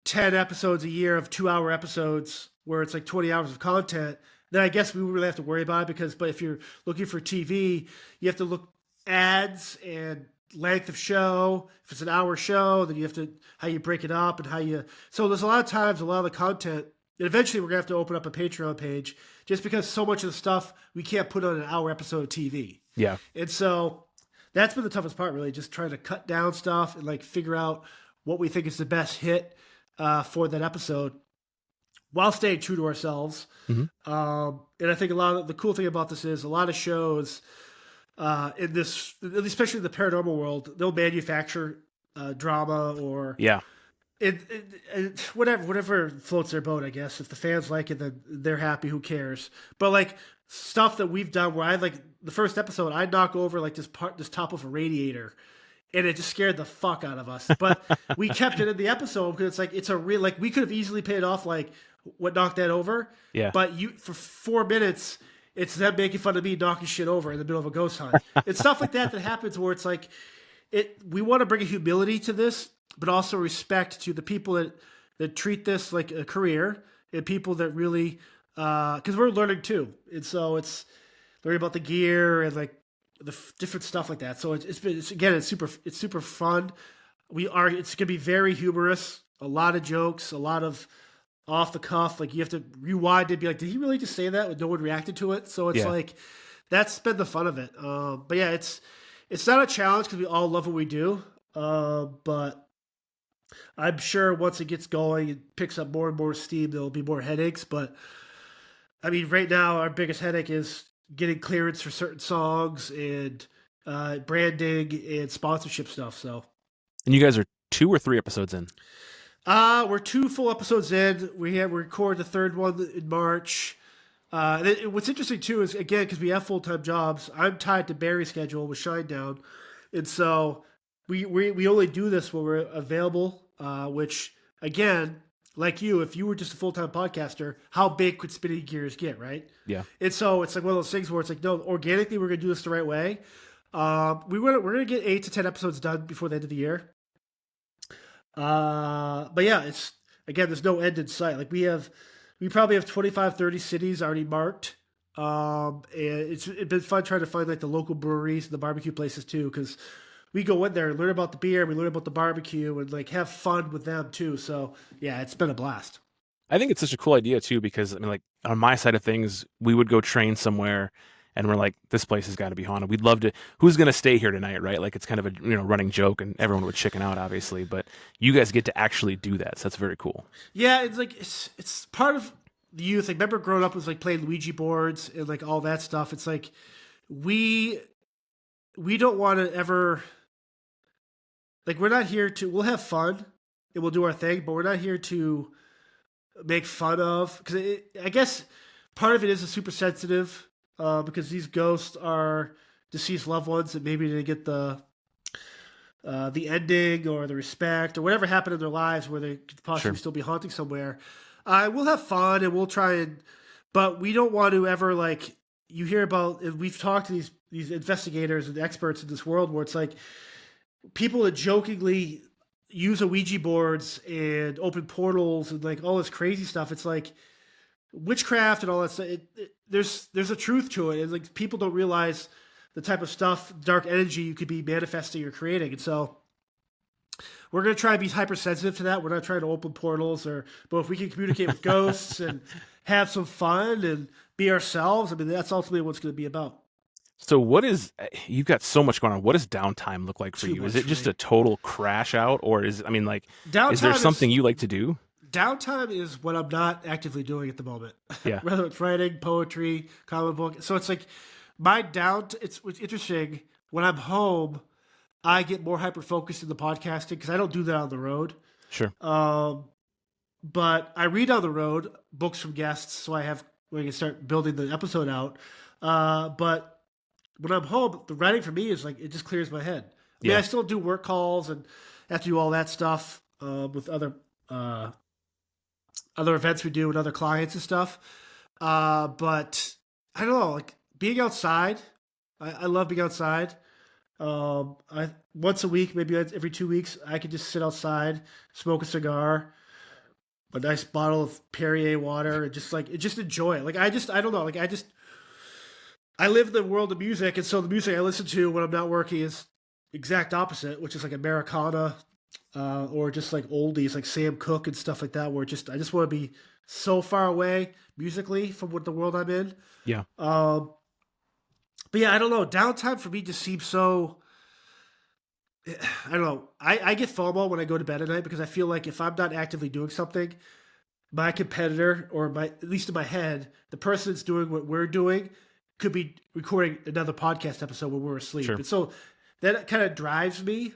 10 episodes a year of 2-hour episodes where it's like 20 hours of content, then I guess we would really have to worry about it, but if you're looking for TV, you have to look ads and length of show. If it's an hour show, then you have to, how you break it up and so there's a lot of times, a lot of the content, and eventually we're gonna have to open up a Patreon page, just because so much of the stuff we can't put on an hour episode of TV. Yeah. And so that's been the toughest part, really, just trying to cut down stuff and like figure out what we think is the best hit for that episode while staying true to ourselves. And I think the cool thing about this is a lot of shows in this, especially in the paranormal world, they'll manufacture drama or whatever floats their boat, I guess. If the fans like it, then they're happy. Who cares? But like stuff that we've done, where the first episode, I'd knock over like this top of a radiator, and it just scared the fuck out of us. But we kept it in the episode because it's like it's a real, like, we could have easily paid off like what knocked that over. Yeah. But for 4 minutes, it's them making fun of me knocking shit over in the middle of a ghost hunt. It's stuff like that happens where it's like we want to bring a humility to this, but also respect to the people that treat this like a career, and people that really, because we're learning too. And so it's learning about the gear and like the different stuff like that. So it's super fun. It's going to be very humorous, a lot of jokes, a lot of off the cuff. Like you have to rewind and be like, did he really just say that? And no one reacted to it. So it's like, that's been the fun of it. But yeah, it's not a challenge because we all love what we do. But I'm sure once it gets going, it picks up more and more steam, there'll be more headaches. But I mean, right now, our biggest headache is getting clearance for certain songs and branding and sponsorship stuff. So, and you guys are 2 or 3 episodes in? We're 2 full episodes in. We record the 3rd one in March. What's interesting too is, again, because we have full-time jobs, I'm tied to Barry's schedule with Shinedown, and so we only do this when we're available. Which, again, like you, if you were just a full-time podcaster, how big could Spinning Gears get, right? Yeah. And so it's like one of those things where it's like, no, organically we're gonna do this the right way. We're gonna get 8 to 10 episodes done before the end of the year. But yeah, it's, again, there's no end in sight. Like we probably have 25, 30 cities already marked. And it's been fun trying to find like the local breweries and the barbecue places too, because we go in there and learn about the beer, we learn about the barbecue, and like have fun with them too. So yeah, it's been a blast. I think it's such a cool idea too, because I mean, like on my side of things, we would go train somewhere and we're like, this place has got to be haunted. We'd love to, who's going to stay here tonight, right? Like it's kind of a, running joke and everyone would chicken out, obviously, but you guys get to actually do that. So that's very cool. Yeah. It's like, it's part of the youth. Like, remember growing up was like playing Ouija boards and like all that stuff. It's like, we don't want to ever, like, we're not here to, we'll have fun and we'll do our thing, but we're not here to make fun of, because I guess part of it is a super sensitive, because these ghosts are deceased loved ones and maybe they get the ending or the respect or whatever happened in their lives where they could possibly still be haunting somewhere. We'll have fun and we'll try but we don't want to ever, like, you hear about, and we've talked to these investigators and experts in this world where it's like people that jokingly use Ouija boards and open portals and like all this crazy stuff. It's like witchcraft and all that stuff. There's a truth to it. And like people don't realize the type of stuff, dark energy you could be manifesting or creating. And so we're going to try to be hypersensitive to that. We're not trying to open portals but if we can communicate with ghosts and have some fun and be ourselves, I mean, that's ultimately what it's going to be about. So you've got so much going on. What does downtime look like for you? Is it just a total crash out, or is there something you like to do? Downtime is what I'm not actively doing at the moment. Yeah. Whether it's writing, poetry, comic book. So it's like it's interesting. When I'm home, I get more hyper-focused in the podcasting because I don't do that on the road. Sure. But I read on the road books from guests, so we can start building the episode out. But when I'm home, the writing for me is like, it just clears my head. I mean, I still do work calls and have to do all that stuff with other events we do and other clients and stuff. But I don't know, like being outside, I love being outside. Once a week, maybe every 2 weeks, I could just sit outside, smoke a cigar, a nice bottle of Perrier water, and just enjoy it. Like I don't know, I live in the world of music, and so the music I listen to when I'm not working is exact opposite, which is like Americana, or just like oldies, like Sam Cooke and stuff like that, where I just want to be so far away musically from what the world I'm in. Yeah. But yeah, I don't know. Downtime for me just seems so, I don't know. I get FOMO when I go to bed at night because I feel like if I'm not actively doing something, my competitor, or at least in my head, the person that's doing what we're doing could be recording another podcast episode when we're asleep. Sure. And so that kind of drives me.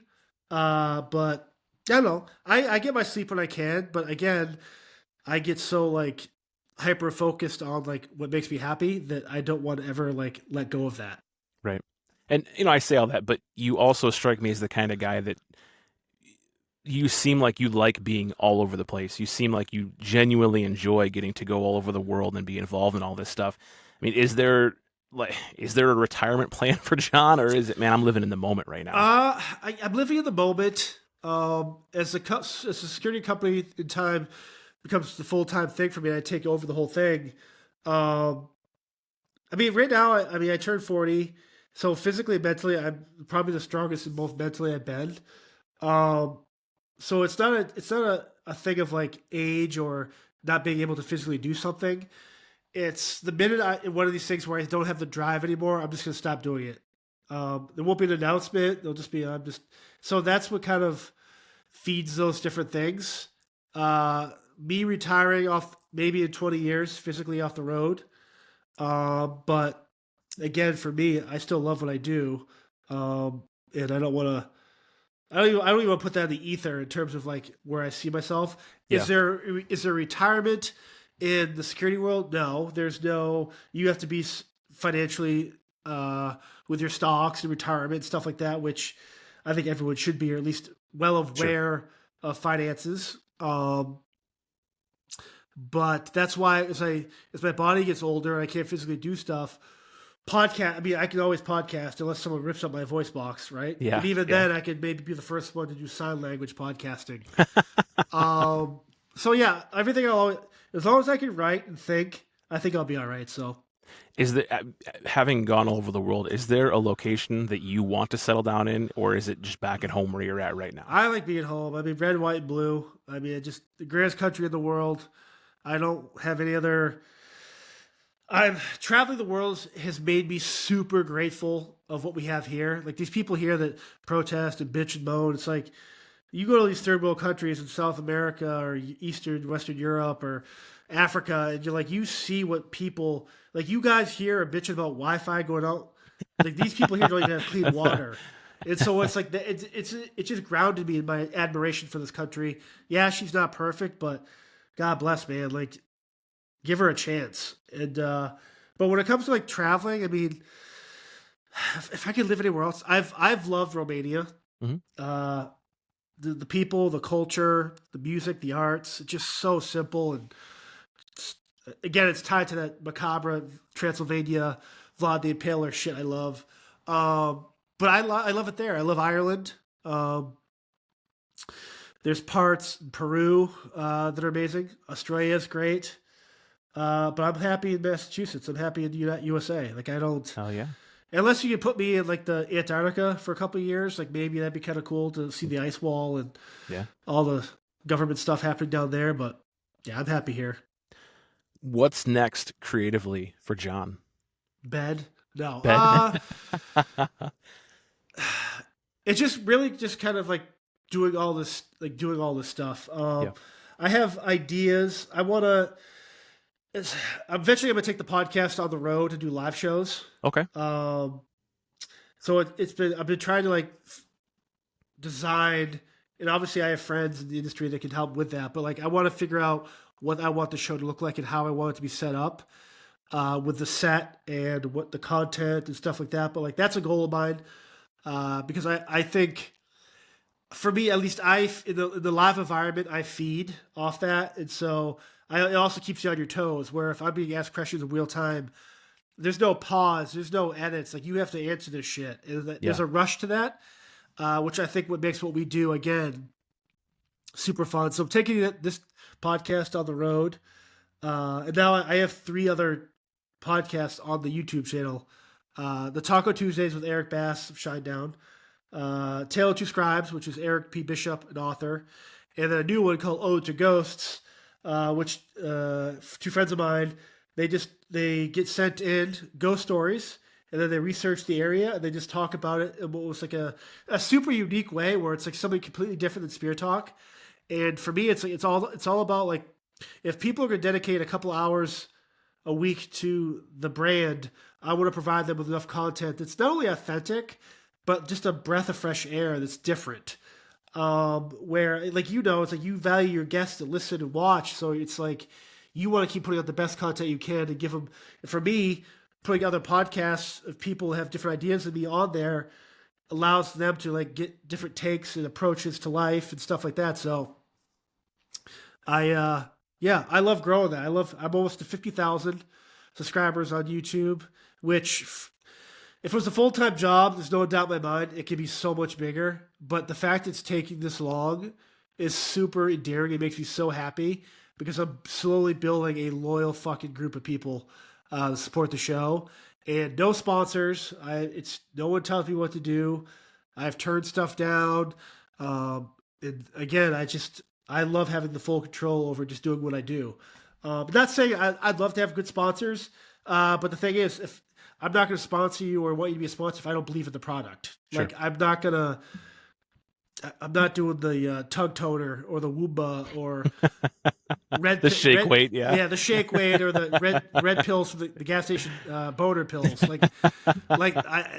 But I don't know. I get my sleep when I can, but again, I get so like hyper focused on like what makes me happy that I don't want to ever like let go of that. Right. And I say all that, but you also strike me as the kind of guy that you seem like you like being all over the place. You seem like you genuinely enjoy getting to go all over the world and be involved in all this stuff. I mean, is there a retirement plan for John, or is it, man, I'm living in the moment right now? I'm living in the moment. As a security company in time becomes the full-time thing for me, I take over the whole thing. I mean, right now, I turned 40, so physically and mentally, I'm probably the strongest in both mentally and been. So it's not a thing of like age or not being able to physically do something. It's the minute one of these things where I don't have the drive anymore, I'm just going to stop doing it. There won't be an announcement. There'll just be, so that's what kind of feeds those different things. Me retiring off maybe in 20 years, physically off the road. But again, for me, I still love what I do. And I don't want to, I don't even want to put that in the ether in terms of like where I see myself. Yeah. Is there retirement In the security world, no. There's no. You have to be financially with your stocks and retirement and stuff like that, which I think everyone should be, or at least well aware of finances. But that's why as my body gets older, I can't physically do stuff. Podcast. I mean, I can always podcast unless someone rips up my voice box, right? Yeah. And even then, I could maybe be the first one to do sign language podcasting. So yeah, everything as long as I can write and think, I think I'll be all right. So, is there, having gone all over the world, is there a location that you want to settle down in, or is it just back at home where you're at right now? I like being home. I mean, red, white, and blue. I mean, just the greatest country in the world. I don't have any other. Traveling the world has made me super grateful of what we have here. Like these people here that protest and bitch and moan. It's like you go to these third world countries in South America or Eastern, Western Europe or Africa, and you're like, you see what people like. You guys here are bitching about Wi-Fi going out. Like these people here don't even have clean water. And so it's like it just grounded me in my admiration for this country. Yeah, she's not perfect, but God bless, man. Like, give her a chance. And but when it comes to like traveling, I mean, if I could live anywhere else, I've loved Romania. Mm-hmm. The people, the culture, the music, the arts. It's just so simple and again, it's tied to that macabre Transylvania, Vlad the Impaler shit I love. But I love it there. I love Ireland. There's parts in Peru that are amazing. Australia's great. But I'm happy in Massachusetts. I'm happy in USA. Like I don't. Oh yeah. Unless you can put me in like the Antarctica for a couple of years, like maybe that'd be kind of cool to see the ice wall and all the government stuff happening down there. But yeah, I'm happy here. What's next creatively for John? Bed? No. Bed? It's just really just kind of like doing all this stuff. I have ideas. Eventually I'm going to take the podcast on the road and do live shows. Okay. So I've been trying to like design, and obviously I have friends in the industry that can help with that, but like I want to figure out what I want the show to look like and how I want it to be set up with the set and what the content and stuff like that. But like that's a goal of mine because I think for me, at least in the live environment, I feed off that. And so it also keeps you on your toes, where if I'm being asked questions in real time, there's no pause, there's no edits. Like you have to answer this shit. There's a rush to that, which I think what makes what we do, again, super fun. So I'm taking this podcast on the road. And now I have 3 other podcasts on the YouTube channel. The Taco Tuesdays with Eric Bass of Shinedown. Tale of Two Scribes, which is Eric P. Bishop, an author. And then a new one called Ode to Ghosts, which 2 friends of mine, they get sent in ghost stories, and then they research the area, and they just talk about it in what was like a super unique way, where it's like something completely different than Speartalk. And for me, it's like it's all about like if people are going to dedicate a couple hours a week to the brand, I want to provide them with enough content that's not only authentic, but just a breath of fresh air that's different. Where like it's like you value your guests to listen and watch, so it's like you want to keep putting out the best content you can and give them. And for me, putting other podcasts of people who have different ideas than me on there allows them to like get different takes and approaches to life and stuff like that. So I love growing that. I'm almost to 50,000 subscribers on YouTube, which if it was a full-time job, there's no doubt in my mind it could be so much bigger. But the fact it's taking this long is super endearing. It makes me so happy because I'm slowly building a loyal fucking group of people to support the show. And no sponsors. No one tells me what to do. I've turned stuff down. And again, I love having the full control over just doing what I do. But not saying I'd love to have good sponsors. But the thing is, if I'm not going to sponsor you or want you to be a sponsor if I don't believe in the product. Sure. Like I'm not doing the tug toner or the Woomba or the shake weight, the shake weight or the red pills for the gas station boner pills.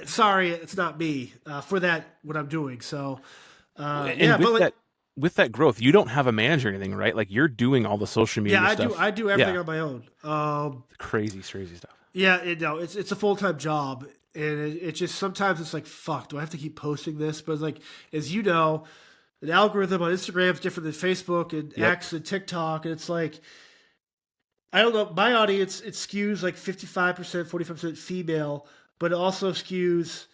Sorry, it's not me for that what I'm doing. So that with that growth, you don't have a manager or anything, right? Like you're doing all the social media stuff. I do everything on my own. Crazy stuff. Yeah, it's a full-time job, and it just sometimes it's like, fuck, do I have to keep posting this? But like, as you know, an algorithm on Instagram is different than Facebook and X and TikTok, and it's like, I don't know, my audience, it skews like 55%, 45% female, but it also skews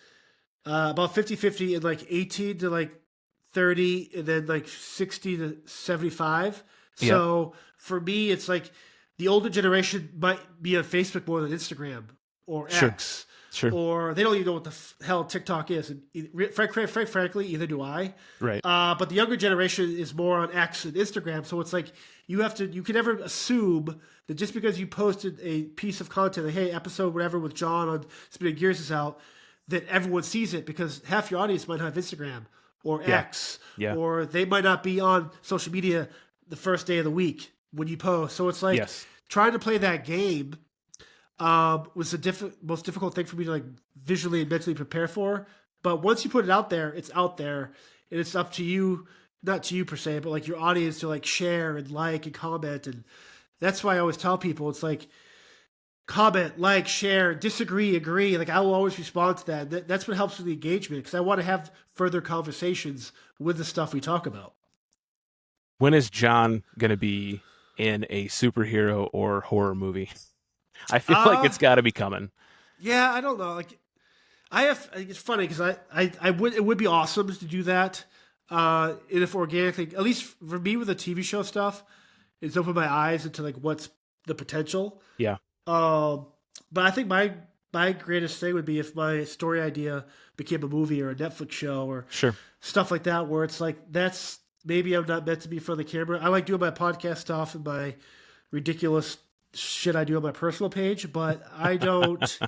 about 50-50 in like 18 to like 30, and then like 60 to 75. So for me, it's like the older generation might be on Facebook more than Instagram or X. Sure. Or they don't even know what the hell TikTok is. And frankly, either do I. Right. But the younger generation is more on X and Instagram. So it's like you can never assume that just because you posted a piece of content, like, hey, episode whatever with John on Spinning Gears is out, that everyone sees it, because half your audience might have Instagram or X, or they might not be on social media the first day of the week when you post. So it's like trying to play that game was the most difficult thing for me to like visually and mentally prepare for. But once you put it out there, it's out there, and it's up to you, not to you per se, but like your audience to like share and like and comment. And that's why I always tell people, it's like comment, like, share, disagree, agree. Like I will always respond to that. That's what helps with the engagement, because I want to have further conversations with the stuff we talk about. When is John going to be in a superhero or horror movie? I feel like it's got to be coming. Yeah, I don't know. Like, it's funny because it would be awesome to do that. And if organically, at least for me with the TV show stuff, it's opened my eyes into like what's the potential. Yeah. But I think my greatest thing would be if my story idea became a movie or a Netflix show or stuff like that, where it's like, that's maybe I'm not meant to be in front of the camera. I like doing my podcast stuff and my ridiculous shit I do on my personal page, but I don't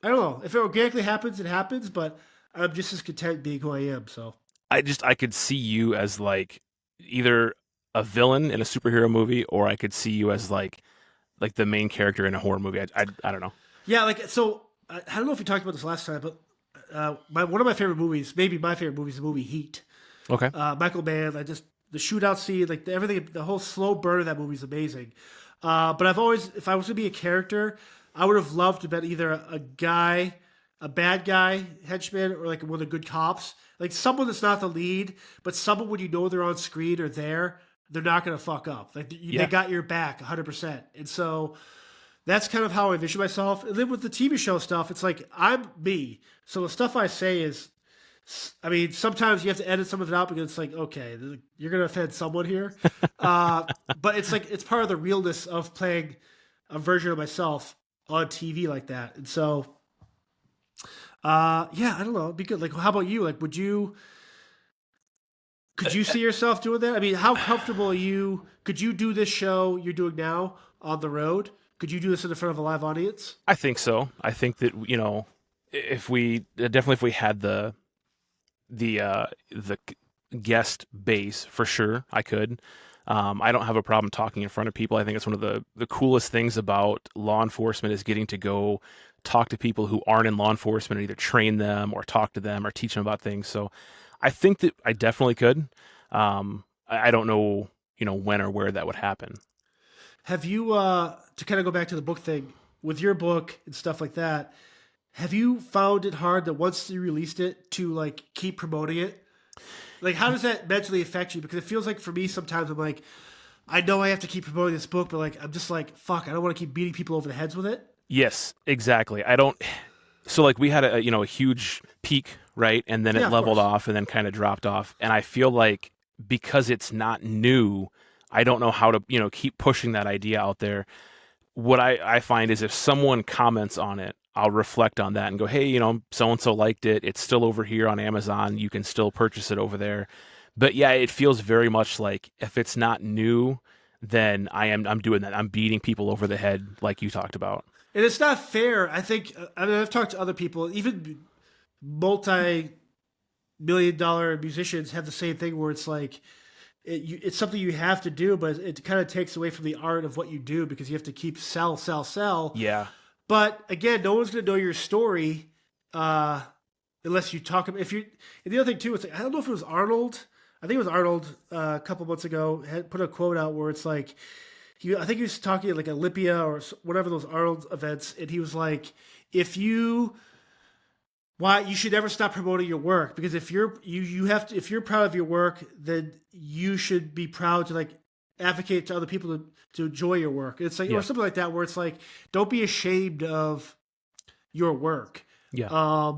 know. If it organically happens, it happens, but I'm just as content being who I am. So I could see you as like either a villain in a superhero movie, or I could see you as like the main character in a horror movie. I don't know. Yeah, like, so I don't know if we talked about this last time, but one of my favorite movies, maybe my favorite movie, is the movie Heat. Okay. Michael Mann, the shootout scene, like everything, the whole slow burn of that movie is amazing. But I've always, if I was to be a character, I would have loved to be either a bad guy henchman, or like one of the good cops, like someone that's not the lead, but someone when you know they're on screen or they're not going to fuck up. Like they got your back 100%. And so that's kind of how I envision myself. And then with the TV show stuff, it's like I'm me. So the stuff I say is, I mean, sometimes you have to edit some of it out because it's like, okay, you're going to offend someone here. But it's like, it's part of the realness of playing a version of myself on TV like that. And so, I don't know. It'd be good. Like, how about you? Like, could you see yourself doing that? I mean, how comfortable are you? Could you do this show you're doing now on the road? Could you do this in front of a live audience? I think so. I think that, if we had the guest base, for sure, I could. I don't have a problem talking in front of people. I think it's one of the coolest things about law enforcement is getting to go talk to people who aren't in law enforcement, and either train them or talk to them or teach them about things. So I think that I definitely could. I don't know, when or where that would happen. Have you, to kind of go back to the book thing, with your book and stuff like that, have you found it hard that once you released it to like keep promoting it? Like, how does that mentally affect you? Because it feels like for me sometimes I'm like, I know I have to keep promoting this book, but like I'm just like, fuck, I don't want to keep beating people over the heads with it. Yes, exactly. So like we had a huge peak, right? And then it leveled off and then kind of dropped off. And I feel like because it's not new, I don't know how to, keep pushing that idea out there. What I find is if someone comments on it, I'll reflect on that and go, hey, so-and-so liked it. It's still over here on Amazon. You can still purchase it over there. But yeah, it feels very much like if it's not new, then I'm doing that. I'm beating people over the head like you talked about. And it's not fair. I think, I've talked to other people, even multi-million-dollar musicians have the same thing where it's like, it's something you have to do, but it kind of takes away from the art of what you do because you have to keep sell. Yeah. But again, no one's going to know your story unless you talk about, if you, and the other thing too, it's like, I don't know if it was Arnold. I think it was Arnold a couple months ago had put a quote out where it's like, I think he was talking at like Olympia or whatever those Arnold events. And he was like, why you should never stop promoting your work, because if you have to, if you're proud of your work, then you should be proud to like advocate to other people to enjoy your work. It's like, or something like that, where it's like, don't be ashamed of your work. Yeah.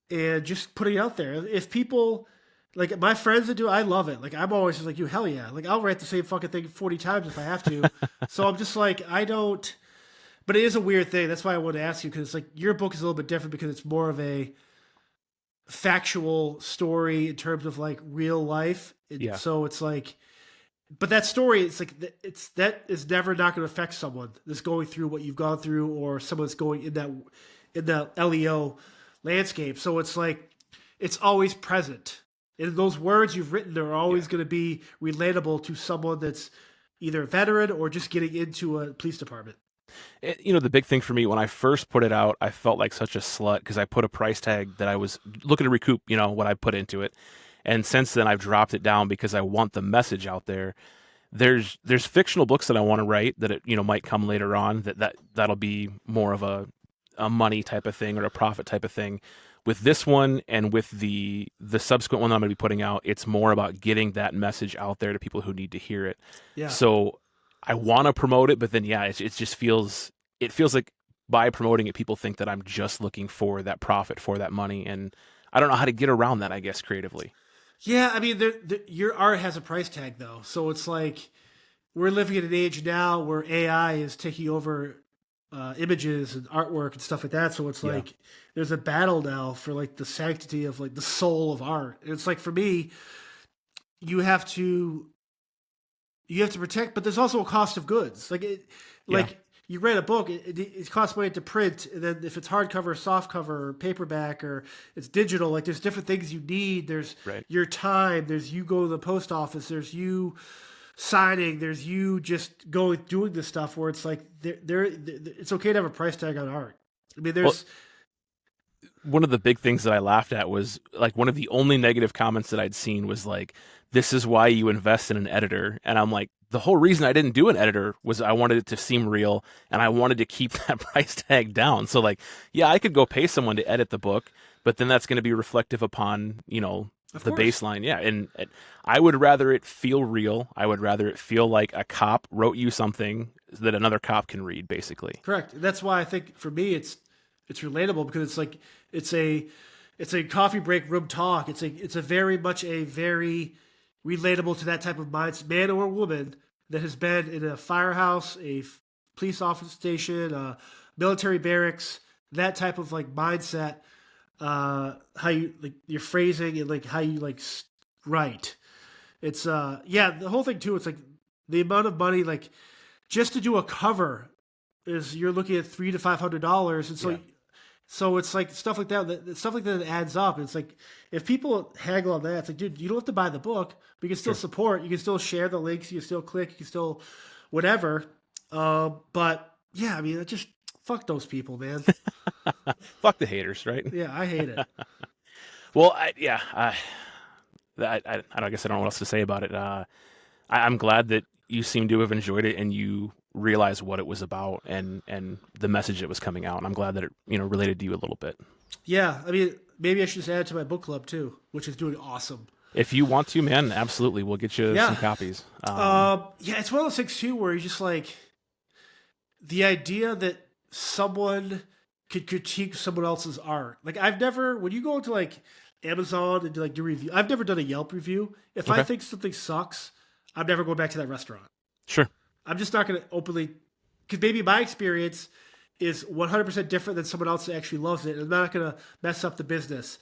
And just putting it out there. If people, like my friends that do, I love it. Like I'm always just like, you, hell yeah. Like I'll write the same fucking thing 40 times if I have to. So I'm just like, I don't. But it is a weird thing. That's why I wanted to ask you, because it's like your book is a little bit different because it's more of a factual story in terms of like real life. Yeah. So it's like, but that story, it's like that is never not going to affect someone that's going through what you've gone through, or someone that's going in the LEO landscape. So it's like it's always present. And those words you've written are always going to be relatable to someone that's either a veteran or just getting into a police department. The big thing for me when I first put it out, I felt like such a slut because I put a price tag that I was looking to recoup, what I put into it. And since then I've dropped it down because I want the message out there. There's fictional books that I want to write that might come later on that'll be more of a money type of thing or a profit type of thing. With this one and with the subsequent one that I'm going to be putting out, it's more about getting that message out there to people who need to hear it. Yeah. So I want to promote it, but then it just feels like by promoting it, people think that I'm just looking for that profit, for that money, and I don't know how to get around that, I guess, creatively. Yeah, I mean, your art has a price tag though, so it's like we're living in an age now where AI is taking over images and artwork and stuff like that. So it's like there's a battle now for like the sanctity of like the soul of art. And it's like for me, you have to protect, but there's also a cost of goods. Like you read a book, it costs money to print, and then if it's hardcover, softcover, or paperback, or it's digital, like there's different things you need. There's your time. There's you go to the post office. There's you signing. There's you just doing this stuff where it's like it's okay to have a price tag on art. I mean, there's. One of the big things that I laughed at was like one of the only negative comments that I'd seen was like, this is why you invest in an editor. And I'm like, the whole reason I didn't do an editor was I wanted it to seem real and I wanted to keep that price tag down. So like, I could go pay someone to edit the book, but then that's going to be reflective upon, the baseline. Yeah. And I would rather it feel real. I would rather it feel like a cop wrote you something that another cop can read, basically. Correct. That's why I think for me, it's relatable because it's like, it's a coffee break room talk. It's a very relatable to that type of mindset, man or woman that has been in a firehouse, a police office station, a military barracks, that type of like mindset, how you like your phrasing and like how you like write. It's the whole thing too. It's like the amount of money, like just to do a cover is you're looking at $300 to $500. And so, so it's like stuff like that adds up. It's like, if people haggle on that, it's like, dude, you don't have to buy the book, but you can still support, you can still share the links, you can still click, you can still whatever. But yeah, I mean, just fuck those people, man. Fuck the haters, right? Yeah. I hate it. Well, I guess I don't know what else to say about it. I'm glad that you seem to have enjoyed it and you realize what it was about and the message that was coming out. And I'm glad that it, related to you a little bit. Yeah. I mean, maybe I should just add it to my book club too, which is doing awesome. If you want to, man, absolutely. We'll get you some copies. It's one of those things too, where you just like the idea that someone could critique someone else's art. Like when you go into like Amazon and do review, I've never done a Yelp review. If I think something sucks, I'm never going back to that restaurant. Sure. I'm just not going to openly, because maybe my experience is 100% different than someone else that actually loves it. And I'm not going to mess up the business.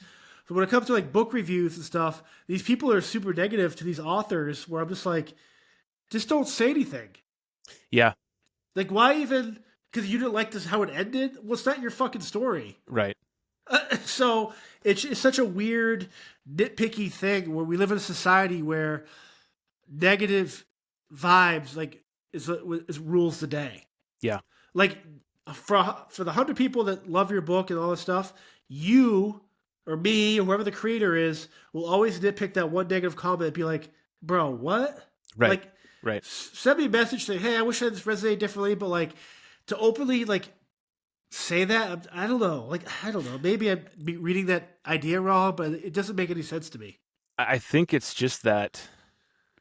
So when it comes to like book reviews and stuff, these people are super negative to these authors where I'm just like, just don't say anything. Yeah. Like why even, because you didn't like this, how it ended? Well, it's not your fucking story. Right. So it's such a weird, nitpicky thing where we live in a society where negative vibes like is rules the day. Yeah. Like for the 100 people that love your book and all this stuff, you or me or whoever the creator is will always nitpick that one negative comment and be like, bro, what? Right. Like, Right. send me a message saying, hey, I wish I had this resonate differently, but like to openly like say that, I don't know. Like, I don't know. Maybe I'm reading that idea wrong, but it doesn't make any sense to me. I think it's just that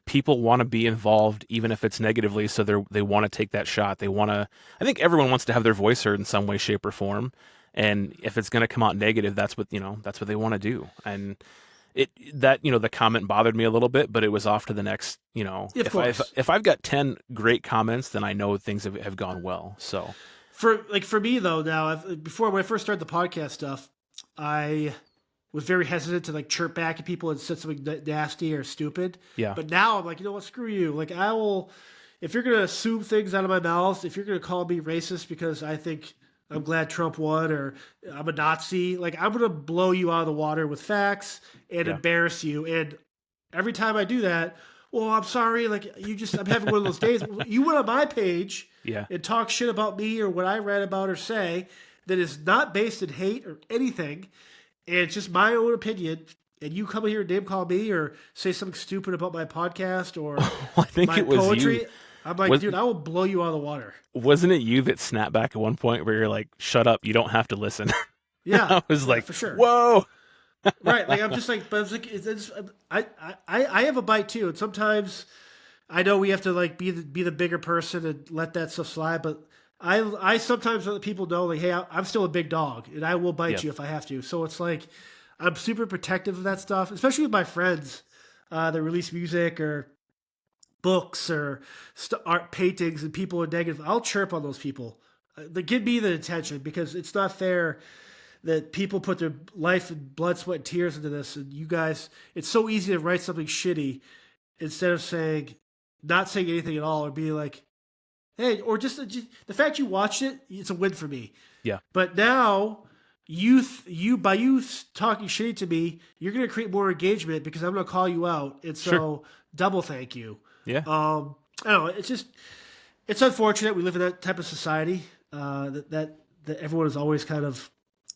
people want to be involved, even if it's negatively. So they want to take that shot. They want to. I think everyone wants to have their voice heard in some way, shape, or form. And if it's going to come out negative, that's what That's what they want to do. And the comment bothered me a little bit, but it was off to the next. If I've got 10 great comments, then I know things have gone well. So for me though, now before when I first started the podcast stuff, I was very hesitant to like chirp back at people and said something nasty or stupid. Yeah. But now I'm like, you know what? Screw you. Like I will, if you're going to assume things out of my mouth, if you're going to call me racist because I think I'm glad Trump won or I'm a Nazi, like I'm going to blow you out of the water with facts and embarrass you. And every time I do that, well, I'm sorry. Like I'm having one of those days. You went on my page and talk shit about me or what I read about or say that is not based in hate or anything. And it's just my own opinion, and you come here and name call me or say something stupid about my podcast or I think my it was poetry. You. I'm like, dude, I will blow you out of the water. Wasn't it you that snapped back at one point where you're like, shut up, you don't have to listen? Yeah. I was like, for sure. Whoa. Right. Like, I'm just like, but it's like, I have a bite too. And sometimes I know we have to like be the bigger person and let that stuff slide, but I sometimes let people know, like, hey, I'm still a big dog, and I will bite you if I have to. So it's like I'm super protective of that stuff, especially with my friends that release music or books or art paintings, and people are negative. I'll chirp on those people. They give me the attention because it's not fair that people put their life and blood, sweat, and tears into this, and you guys, it's so easy to write something shitty instead of not saying anything at all or being like, hey, or just the fact you watched it, it's a win for me. Yeah. But now, by you talking shitty to me, you're going to create more engagement because I'm going to call you out. And so, double thank you. Yeah. I don't know. It's unfortunate we live in that type of society that everyone is always kind of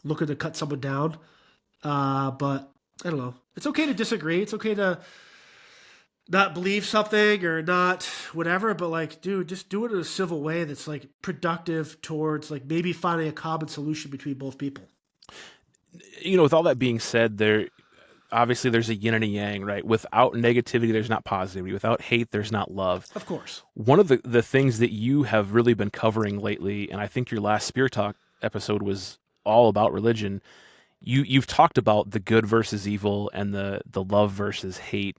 looking to cut someone down. But I don't know. It's okay to disagree. It's okay to not believe something or not whatever, but like, dude, just do it in a civil way that's like productive towards like maybe finding a common solution between both people. With all that being said, obviously there's a yin and a yang, right? Without negativity, there's not positivity. Without hate, there's not love. Of course. One of the things that you have really been covering lately, and I think your last Spear Talk episode was all about religion. You've talked about the good versus evil and the love versus hate.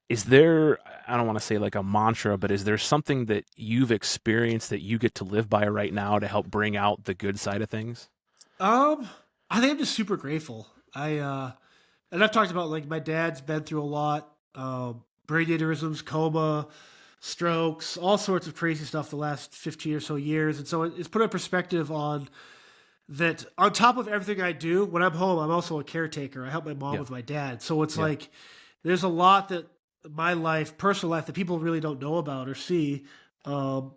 Is there, I don't want to say like a mantra, but is there something that you've experienced that you get to live by right now to help bring out the good side of things? I think I'm just super grateful. And I've talked about like my dad's been through a lot, brain aneurysms, coma, strokes, all sorts of crazy stuff the last 15 or so years. And so it's put a perspective on that on top of everything I do, when I'm home, I'm also a caretaker. I help my mom with my dad. So it's like, there's a lot that my life, personal life, that people really don't know about or see. So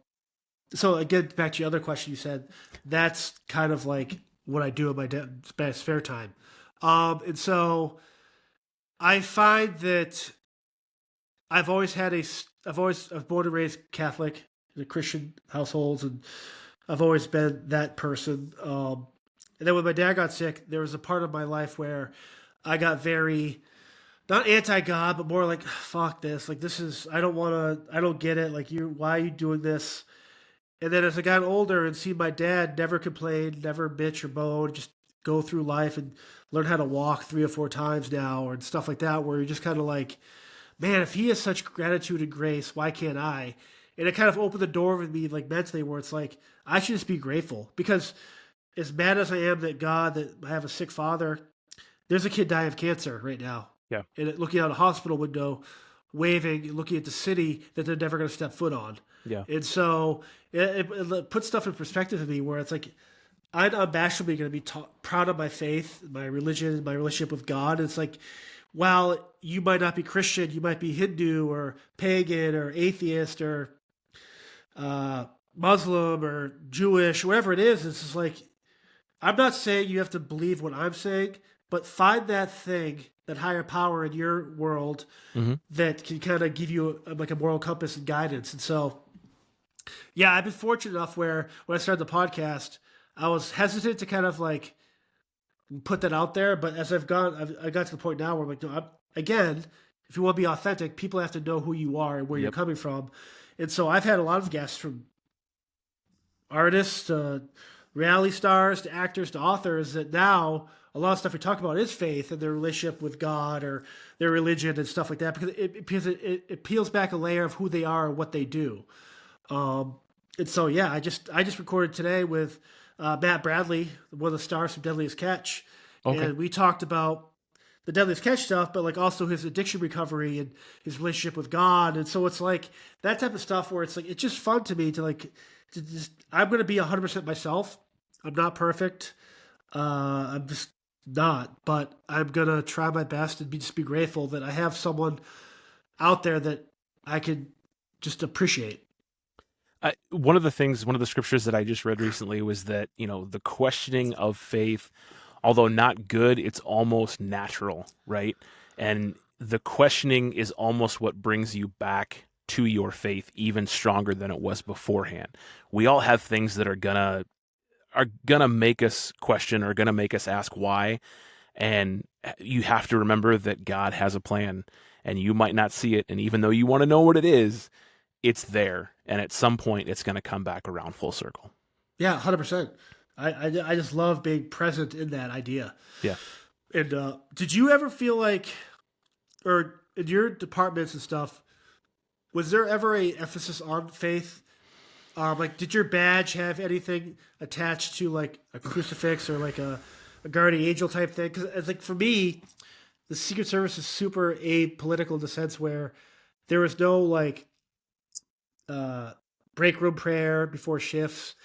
again, back to your other question you said, that's kind of like what I do in my spare time. And so I find that I was born and raised Catholic in a Christian households, and I've always been that person. And then when my dad got sick, there was a part of my life where I got very, not anti-God, but more like, fuck this. Like, I don't get it. Like, why are you doing this? And then as I got older and see my dad never complain, never bitch or moan, just go through life and learn how to walk 3 or 4 times now or stuff like that, where you're just kind of like, man, if he has such gratitude and grace, why can't I? And it kind of opened the door with me, like mentally, where it's like, I should just be grateful. Because as mad as I am that I have a sick father, there's a kid dying of cancer right now. Yeah. And looking out a hospital window, waving, looking at the city that they're never going to step foot on. Yeah. And so it puts stuff in perspective for me where it's like, I'm unabashedly going to be proud of my faith, my religion, my relationship with God. It's like, while you might not be Christian, you might be Hindu or pagan or atheist or Muslim or Jewish, whatever it is. It's just like, I'm not saying you have to believe what I'm saying, but find that thing, that higher power in your world that can kind of give you like a moral compass and guidance. And so, yeah, I've been fortunate enough where when I started the podcast, I was hesitant to kind of like put that out there. But as I got to the point now where I'm like, no, again, if you want to be authentic, people have to know who you are and where you're coming from. And so I've had a lot of guests from artists to reality stars to actors to authors that now a lot of stuff we talk about is faith and their relationship with God or their religion and stuff like that because it peels back a layer of who they are and what they do. And so, yeah, I just recorded today with Matt Bradley, one of the stars from Deadliest Catch. Okay. And we talked about the Deadliest Catch stuff, but like also his addiction recovery and his relationship with God. And so it's like that type of stuff where it's like, it's just fun to me to just, I'm going to be 100% myself. I'm not perfect. I'm just not, but I'm going to try my best and just be grateful that I have someone out there that I can just appreciate. One of the scriptures that I just read recently was that, the questioning of faith, although not good, it's almost natural, right? And the questioning is almost what brings you back to your faith even stronger than it was beforehand. We all have things that are gonna make us question or gonna make us ask why. And you have to remember that God has a plan and you might not see it. And even though you want to know what it is, it's there. And at some point it's going to come back around full circle. Yeah, 100%. I just love being present in that idea. Yeah. And did you ever feel like, or in your departments and stuff, was there ever a emphasis on faith? Like, did your badge have anything attached to like a crucifix or like a guardian angel type thing? Because it's like for me, the Secret Service is super apolitical in the sense where there was no like break room prayer before shifts.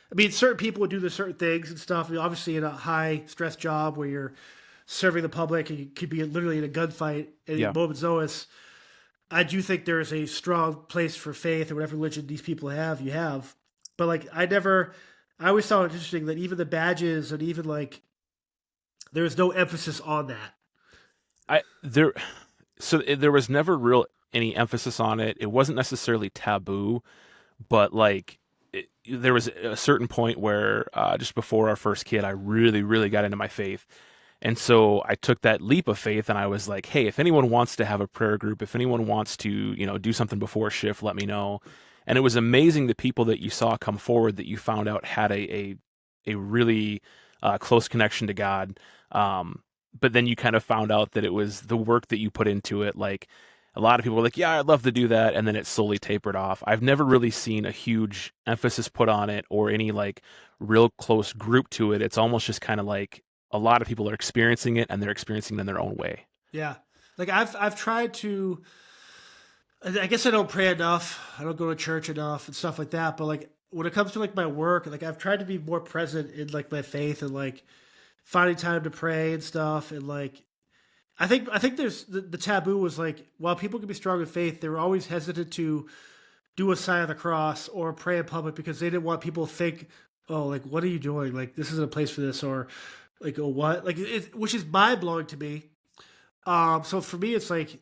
I mean, certain people would do the certain things and stuff. I mean, obviously, in a high stress job where you're serving the public and you could be literally in a gunfight at any moment's notice, I do think there is a strong place for faith or whatever religion these people have. You have, but like I always found it interesting that even the badges and even like there is no emphasis on that. There was never any emphasis on it. It wasn't necessarily taboo, but like there was a certain point where just before our first kid, I really, really got into my faith. And so I took that leap of faith and I was like, hey, if anyone wants to have a prayer group, if anyone wants to, do something before shift, let me know. And it was amazing the people that you saw come forward that you found out had a really close connection to God. But then you kind of found out that it was the work that you put into it. Like a lot of people were like, yeah, I'd love to do that. And then it slowly tapered off. I've never really seen a huge emphasis put on it or any like real close group to it. It's almost just kind of like a lot of people are experiencing it and they're experiencing it in their own way. Yeah. Like I've tried to, I guess I don't pray enough. I don't go to church enough and stuff like that. But like when it comes to like my work, like I've tried to be more present in like my faith and like finding time to pray and stuff. And like, I think there's the taboo was like, while people can be strong in faith, they were always hesitant to do a sign of the cross or pray in public because they didn't want people to think, oh, like, what are you doing? Like, this isn't a place for this, or like, oh, what? Like, which is mind blowing to me. So for me, it's like,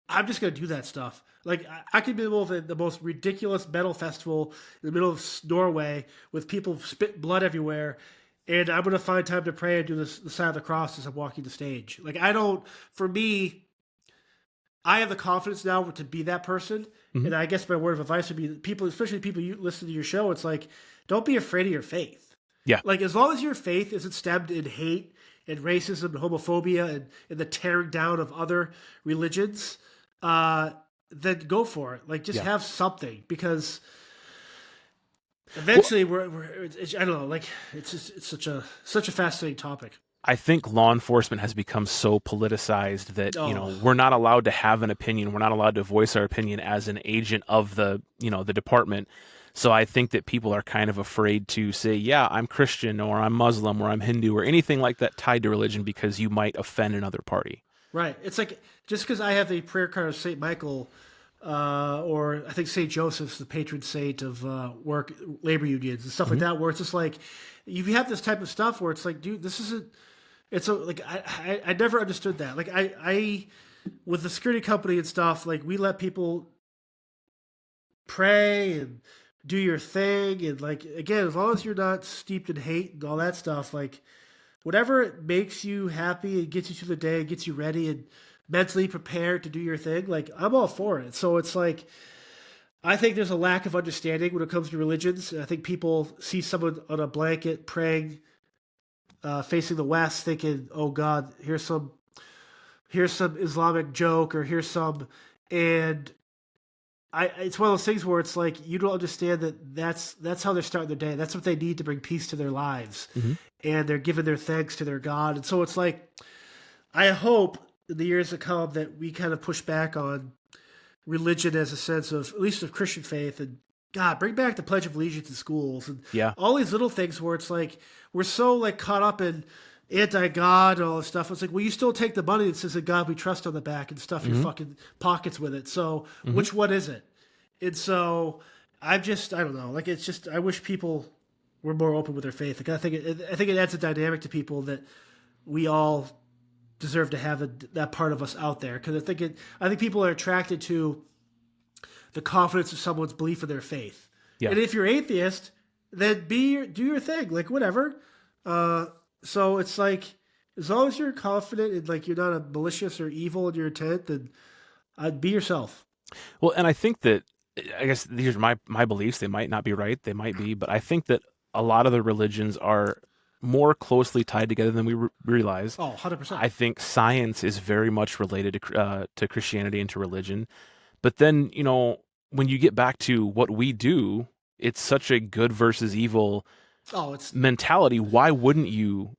I'm just going to do that stuff. Like, I could be in the middle of the most ridiculous metal festival in the middle of Norway with people spitting blood everywhere. And I'm going to find time to pray and do the sign of the cross as I'm walking the stage. Like, for me, I have the confidence now to be that person. Mm-hmm. And I guess my word of advice would be people, especially people you listen to your show, it's like, don't be afraid of your faith. Yeah. Like, as long as your faith isn't stemmed in hate and racism and homophobia and the tearing down of other religions, then go for it. Like, just have something, because eventually I don't know, like it's such a fascinating topic. I think law enforcement has become so politicized that, we're not allowed to have an opinion. We're not allowed to voice our opinion as an agent of the department. So I think that people are kind of afraid to say, yeah, I'm Christian or I'm Muslim or I'm Hindu or anything like that tied to religion, because you might offend another party. Right. It's like, just because I have a prayer card of St. Michael, or I think St. Joseph's the patron saint of labor unions and stuff like that, where it's just like, you have this type of stuff where it's like, dude, this isn't, It's a, like I never understood that. Like I with the security company and stuff, like we let people pray and do your thing, and like again, as long as you're not steeped in hate and all that stuff, like whatever makes you happy and gets you through the day, and gets you ready and mentally prepared to do your thing, like I'm all for it. So it's like I think there's a lack of understanding when it comes to religions. I think people see someone on a blanket praying, facing the west, thinking, "Oh God, here's some Islamic joke, or here's some," and it's one of those things where it's like you don't understand that that's how they're starting their day. That's what they need to bring peace to their lives, and they're giving their thanks to their God. And so it's like I hope in the years to come that we kind of push back on religion as a sense of at least of Christian faith, and God, bring back the Pledge of Allegiance in schools and all these little things where it's like we're so like caught up in anti-God and all this stuff. It's like, well, you still take the money that says "In God We Trust" on the back and stuff your fucking pockets with it. So which one is it? And so I don't know. Like it's just I wish people were more open with their faith. Like I think it adds a dynamic to people that we all deserve to have that part of us out there, because I think people are attracted to the confidence of someone's belief in their faith. Yeah. And if you're atheist, then do your thing, like whatever. So it's like as long as you're confident and like you're not a malicious or evil in your intent, then be yourself. Well, and I think that I guess these are my beliefs. They might not be right. They might be, but I think that a lot of the religions are more closely tied together than we realize. Oh, 100%. I think science is very much related to Christianity and to religion. But then, when you get back to what we do, it's such a good versus evil mentality. Why wouldn't you,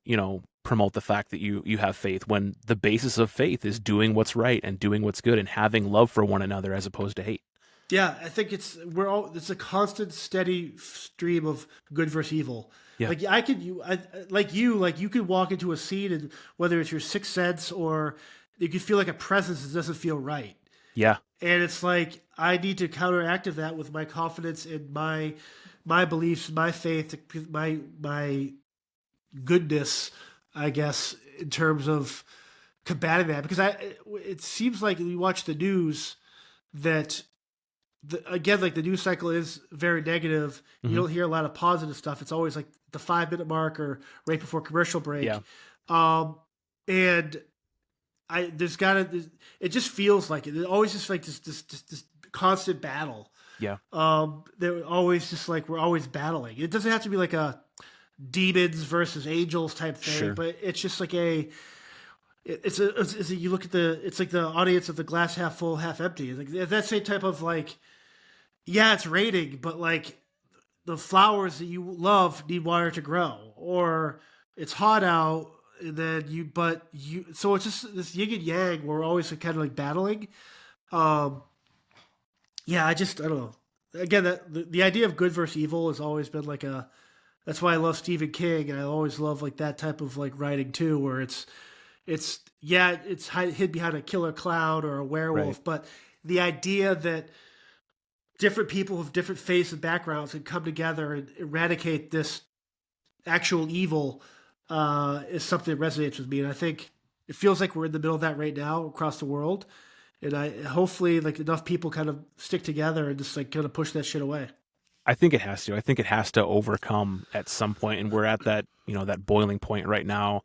promote the fact that you have faith when the basis of faith is doing what's right and doing what's good and having love for one another as opposed to hate? Yeah, I think it's a constant, steady stream of good versus evil. Yeah. Like you could walk into a scene and whether it's your sixth sense or you could feel like a presence that doesn't feel right. Yeah. And it's like I need to counteract that with my confidence in my beliefs, my faith, my goodness, I guess, in terms of combating that. Because it seems like when you watch the news that again, like the news cycle is very negative. You don't hear a lot of positive stuff. It's always like the 5-minute mark or right before commercial break. Yeah. And it just feels like it. It always just like this constant battle. Yeah. They're always just like, we're always battling. It doesn't have to be like a demons versus angels type thing, but it's just like you look at it's like the audience of the glass half full, half empty. It's like that same type of like, yeah, it's raining, but like the flowers that you love need water to grow, or it's hot out and then so it's just this yin and yang where we're always kind of like battling. Yeah, I don't know. Again, the idea of good versus evil has always been like that's why I love Stephen King, and I always love like that type of like writing too, where it's hid behind a killer clown or a werewolf, right. But the idea that different people with different faiths and backgrounds can come together and eradicate this actual evil is something that resonates with me, and I think it feels like we're in the middle of that right now across the world. And hopefully like enough people kind of stick together and just like kind of push that shit away. I think it has to. I think it has to overcome at some point, and we're at that that boiling point right now.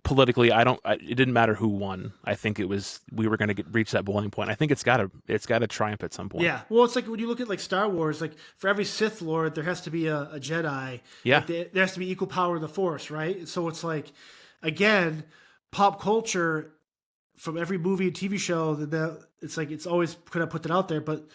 Politically, it didn't matter who won. I think we were going to reach that boiling point. I think it's got to triumph at some point. Yeah. Well, it's like when you look at like Star Wars, like for every Sith Lord, there has to be a Jedi. Yeah. Like there has to be equal power in the Force, right? So it's like, again, pop culture. From every movie and TV show, it's like it's always going to put that out there. But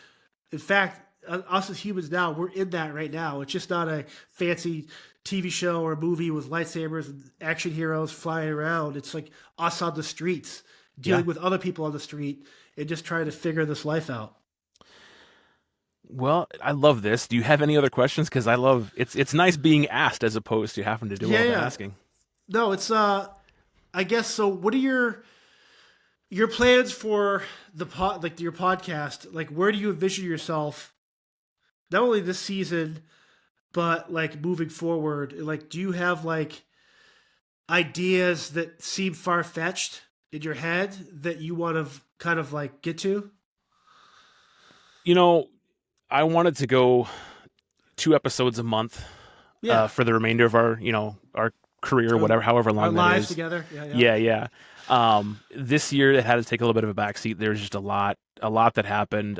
in fact, us as humans now, we're in that right now. It's just not a fancy TV show or movie with lightsabers and action heroes flying around. It's like us on the streets, dealing with other people on the street and just trying to figure this life out. Well, I love this. Do you have any other questions? Because I love it's nice being asked as opposed to having to do all the asking. No, it's I guess so. What are your plans for your podcast? Like, where do you envision yourself? Not only this season, but like moving forward. Like, do you have like ideas that seem far-fetched in your head that you want to kind of like get to? I wanted to go 2 episodes a month Yeah. for the remainder of our career, whatever, however Our long that lives is. together. Yeah. This year it had to take a little bit of a backseat. There's just a lot that happened,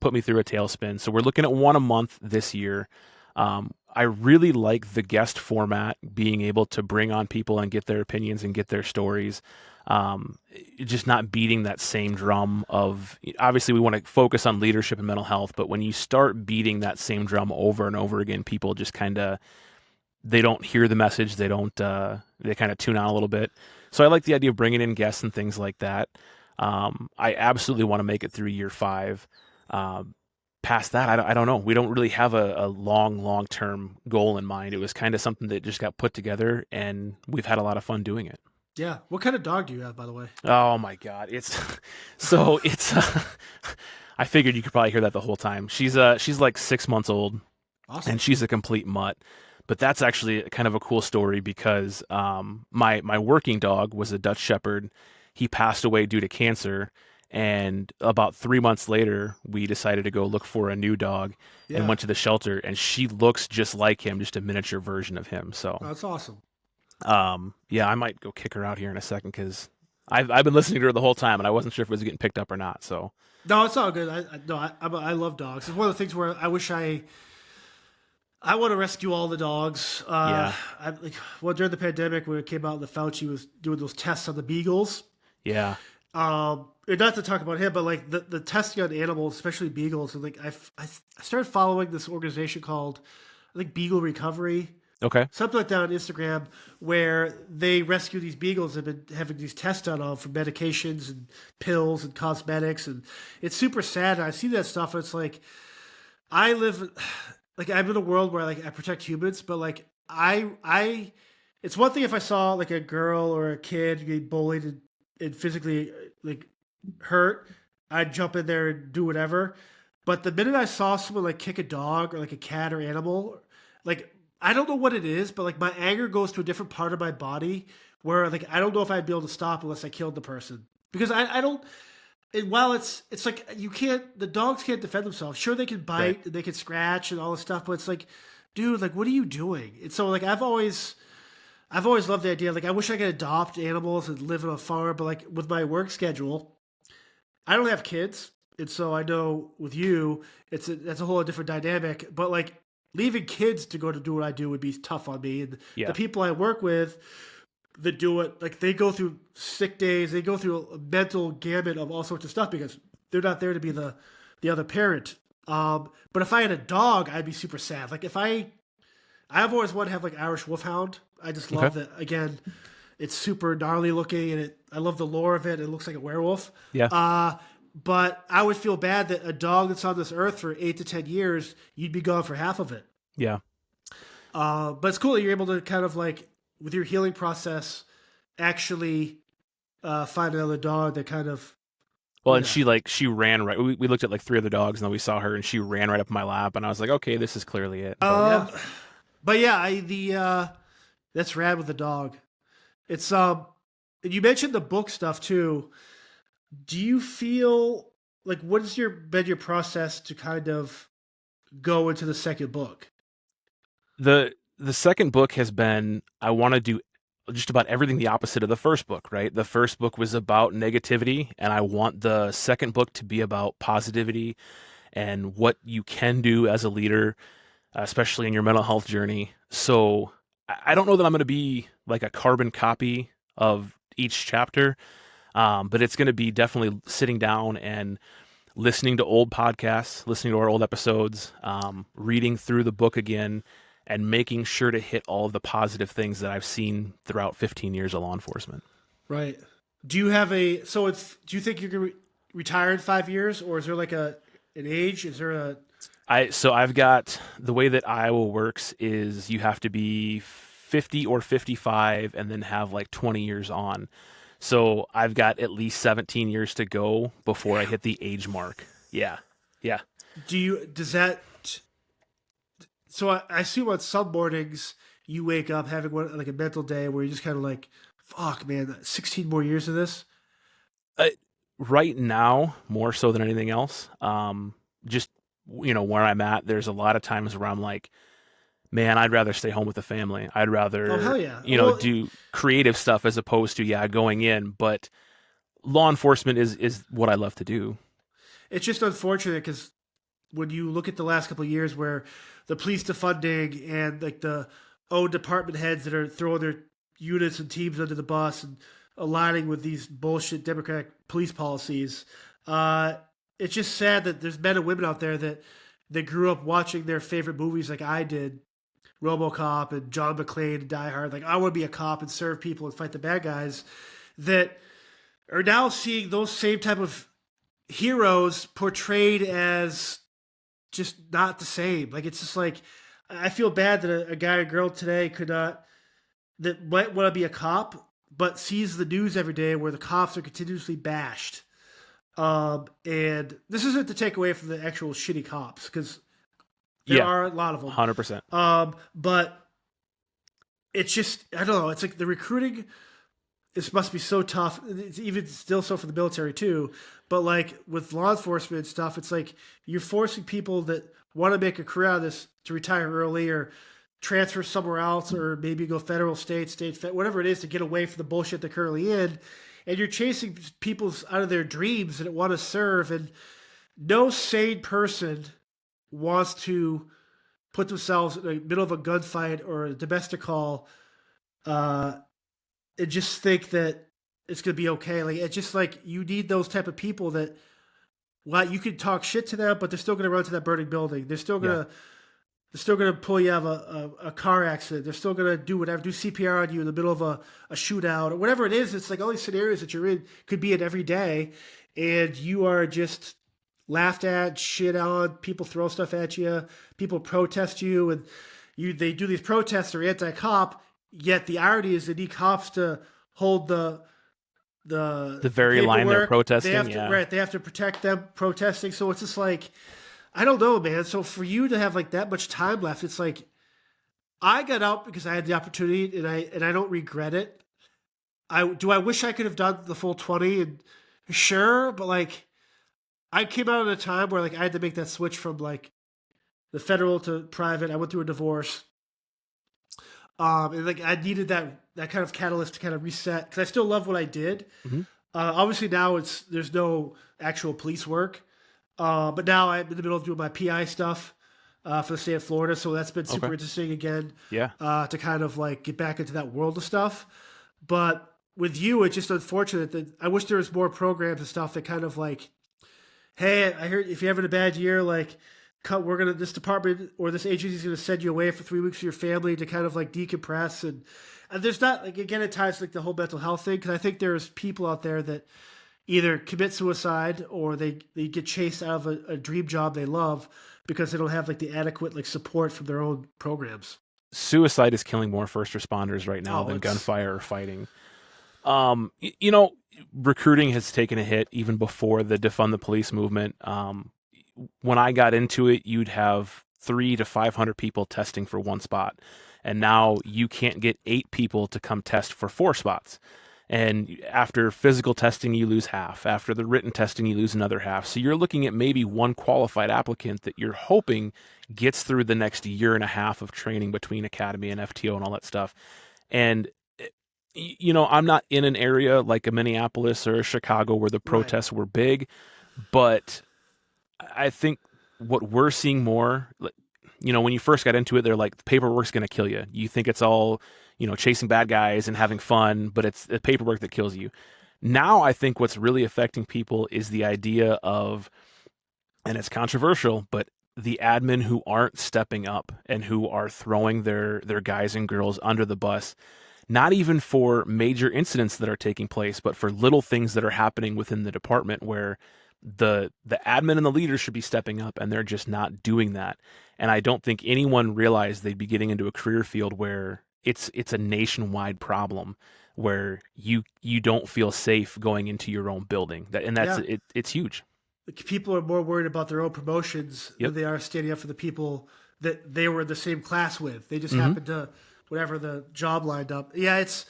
put me through a tailspin. So we're looking at one a month this year. I really like the guest format, being able to bring on people and get their opinions and get their stories. Just not beating that same drum of, obviously we want to focus on leadership and mental health, but when you start beating that same drum over and over again, people just they don't hear the message. They don't, they kind of tune out a little bit. So I like the idea of bringing in guests and things like that. I absolutely want to make it through year 5. Past that, I don't know. We don't really have a long-term goal in mind. It was kind of something that just got put together, and we've had a lot of fun doing it. Yeah. What kind of dog do you have, by the way? Oh my God. It's I figured you could probably hear that the whole time. She's like 6 months old. Awesome. And she's a complete mutt. But that's actually kind of a cool story because my working dog was a Dutch Shepherd. He passed away due to cancer. And about 3 months later, we decided to go look for a new dog and went to the shelter. And she looks just like him, just a miniature version of him. So that's awesome. I might go kick her out here in a second because I've been listening to her the whole time and I wasn't sure if it was getting picked up or not. So no, it's all good. I love dogs. It's one of the things where I wish I want to rescue all the dogs. During the pandemic when it came out, the Fauci was doing those tests on the beagles. Yeah. And not to talk about him, but like the testing on animals, especially beagles. And like I started following this organization called, I think, Beagle Recovery. Okay. Something like that on Instagram, where they rescue these beagles and have been having these tests done on for medications and pills and cosmetics, and it's super sad. I see that stuff, and it's like I'm in a world where like I protect humans, but like it's one thing if I saw like a girl or a kid get bullied and physically like hurt, I'd jump in there and do whatever. But the minute I saw someone like kick a dog or like a cat or animal, like I don't know what it is, but like my anger goes to a different part of my body where like I don't know if I'd be able to stop unless I killed the person. Because I don't. And while it's like the dogs can't defend themselves. Sure, they can bite Right. and they can scratch and all this stuff, but it's like, dude, like what are you doing? And so like I've always loved the idea. Like I wish I could adopt animals and live on a farm, but like with my work schedule, I don't have kids, and so I know with you, that's a whole different dynamic. But like leaving kids to go to do what I do would be tough on me. And the people I work with that do it, like they go through sick days, they go through a mental gamut of all sorts of stuff because they're not there to be the other parent. But if I had a dog, I'd be super sad. Like I've always wanted to have like Irish Wolfhound. I just love that. Again, it's super gnarly looking, and I love the lore of it. It looks like a werewolf. Yeah. But I would feel bad that a dog that's on this earth for 8 to 10 years, you'd be gone for half of it. Yeah. But it's cool that you're able to kind of like, with your healing process, actually find another dog that kind of. Well, and she ran right. We looked at like 3 other dogs, and then we saw her, and she ran right up my lap, and I was like, okay, this is clearly it. But that's rad with the dog. It's and you mentioned the book stuff too. Do you feel like what has been your process to kind of go into the second book? The second book has been, I want to do just about everything the opposite of the first book, right? The first book was about negativity, and I want the second book to be about positivity and what you can do as a leader, especially in your mental health journey. So I don't know that I'm going to be like a carbon copy of each chapter, but it's going to be definitely sitting down and listening to old podcasts, listening to our old episodes, reading through the book again, and making sure to hit all of the positive things that I've seen throughout 15 years of law enforcement. Right. Do you have do you think you're going to retire in 5 years, or is there like an age? Is there So I've got, the way that Iowa works is you have to be 50 or 55 and then have like 20 years on. So I've got at least 17 years to go before I hit the age mark. Yeah. Yeah. So I assume on some mornings you wake up having like a mental day where you're just kind of like, fuck, man, 16 more years of this? Right now, more so than anything else, just, where I'm at, there's a lot of times where I'm like, man, I'd rather stay home with the family. I'd Oh, rather, hell yeah. Well, do creative stuff as opposed to, going in. But law enforcement is what I love to do. it's just unfortunate because when you look at the last couple of years where the police defunding and like the own department heads that are throwing their units and teams under the bus and aligning with these bullshit Democratic police policies, it's just sad that there's men and women out there that they grew up watching their favorite movies like I did, RoboCop and John McClane and Die Hard. Like I want to be a cop and serve people and fight the bad guys. That are now seeing those same type of heroes portrayed as just not the same. Like it's just like I feel bad that a guy or girl today could not that might want to be a cop, but sees the news every day where the cops are continuously bashed. And this isn't to take away from the actual shitty cops because there are a lot of them, 100%. But it's just I don't know. It's like the recruiting. This must be so tough. It's even still so for the military too. But like with law enforcement stuff, it's like you're forcing people that want to make a career out of this to retire early or transfer somewhere else or maybe go federal, state, whatever it is to get away from the bullshit they're currently in. And you're chasing people out of their dreams that want to serve. And no sane person wants to put themselves in the middle of a gunfight or a domestic call and just think that it's going to be okay. Like it's just like you need those type of people that, well, you can talk shit to them, but they're still going to run to that burning building. They're still going to, they're still going to pull you out of a car accident. They're still going to do whatever, do CPR on you in the middle of a shootout or whatever it is. It's like all these scenarios that you're in could be in every day, and you are just laughed at, shit on. People throw stuff at you. People protest you, and they do these protests. They're anti-cop. Yet the irony is they need cops to hold the very line they're protesting. They have to, right, they have to protect them protesting. So it's just like, I don't know, man. So for you to have like that much time left, it's like I got out because I had the opportunity and I don't regret it. I wish I could have done the full 20 and sure, but like I came out at a time where like I had to make that switch from like the federal to private. I went through a divorce. And like I needed that kind of catalyst to kind of reset because I still love what I did. Mm-hmm. Obviously now there's no actual police work, but now I'm in the middle of doing my PI stuff for the state of Florida, so that's been super interesting again. Yeah, to kind of like get back into that world of stuff. But with you, it's just unfortunate that I wish there was more programs and stuff that kind of like, hey, I heard if you're having a bad year, like. This department or this agency is going to send you away for 3 weeks with your family to kind of like decompress and there's not like again it ties like the whole mental health thing because I think there's people out there that either commit suicide or they get chased out of a dream job they love because they don't have like the adequate like support from their own programs. Suicide is killing more first responders right now than gunfire or fighting. Recruiting has taken a hit even before the defund the police movement. When I got into it, you'd have 300 to 500 people testing for one spot. And now you can't get 8 people to come test for 4 spots. And after physical testing, you lose half. After the written testing, you lose another half. So you're looking at maybe one qualified applicant that you're hoping gets through the next year and a half of training between academy and FTO and all that stuff. And, I'm not in an area like a Minneapolis or a Chicago where the protests were big, but I think what we're seeing more, when you first got into it, they're like, the paperwork's going to kill you. You think it's all, chasing bad guys and having fun, but it's the paperwork that kills you. Now I think what's really affecting people is the idea of, and it's controversial, but the admin who aren't stepping up and who are throwing their guys and girls under the bus, not even for major incidents that are taking place, but for little things that are happening within the department where the admin and the leaders should be stepping up and they're just not doing that. And I don't think anyone realized they'd be getting into a career field where it's a nationwide problem where you don't feel safe going into your own building. It's huge. People are more worried about their own promotions than they are standing up for the people that they were in the same class with. They just happen to whatever the job lined up. Yeah, it's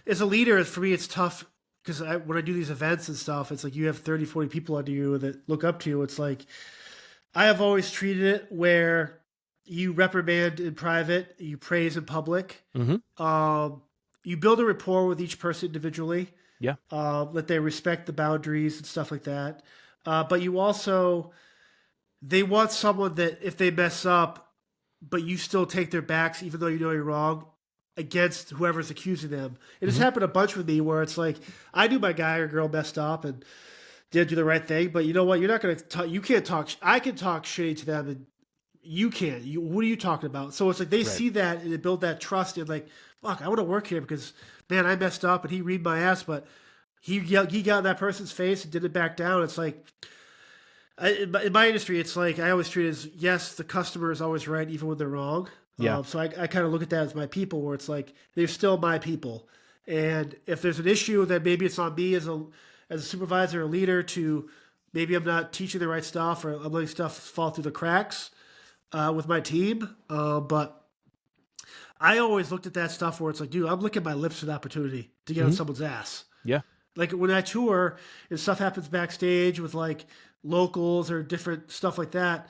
as a leader, for me, it's tough because when I do these events and stuff, it's like you have 30, 40 people under you that look up to you. It's like I have always treated it where you reprimand in private, you praise in public. You build a rapport with each person individually. Yeah. That they respect the boundaries and stuff like that. But you also, they want someone that if they mess up, but you still take their backs, even though you know you're wrong, against whoever's accusing them. It has happened a bunch with me where it's like, I knew my guy or girl messed up and didn't do the right thing, but you know what? You're not going to talk, you can't talk, I can talk shitty to them and you can't. What are you talking about? So it's like they see that and they build that trust and like, fuck, I want to work here because, man, I messed up and he read my ass, but he got in that person's face and didn't back down. It's like, in my industry, it's like I always treat it as, yes, the customer is always right, even when they're wrong. Yeah. So I kind of look at that as my people, where it's like they're still my people. And if there's an issue, then maybe it's on me as a supervisor or leader to maybe I'm not teaching the right stuff or I'm letting stuff fall through the cracks with my team. But I always looked at that stuff where it's like, dude, I'm licking my lips for the opportunity to get on someone's ass. Yeah. Like when I tour and stuff happens backstage with like locals or different stuff like that,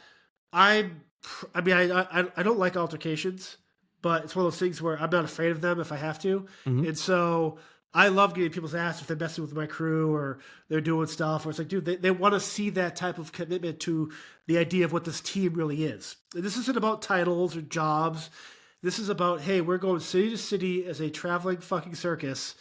I don't like altercations, but it's one of those things where I'm not afraid of them if I have to. And so I love getting people's ass if they're messing with my crew or they're doing stuff where it's like, dude, they want to see that type of commitment to the idea of what this team really is. And this isn't about titles or jobs. This is about, hey, we're going city to city as a traveling fucking circus.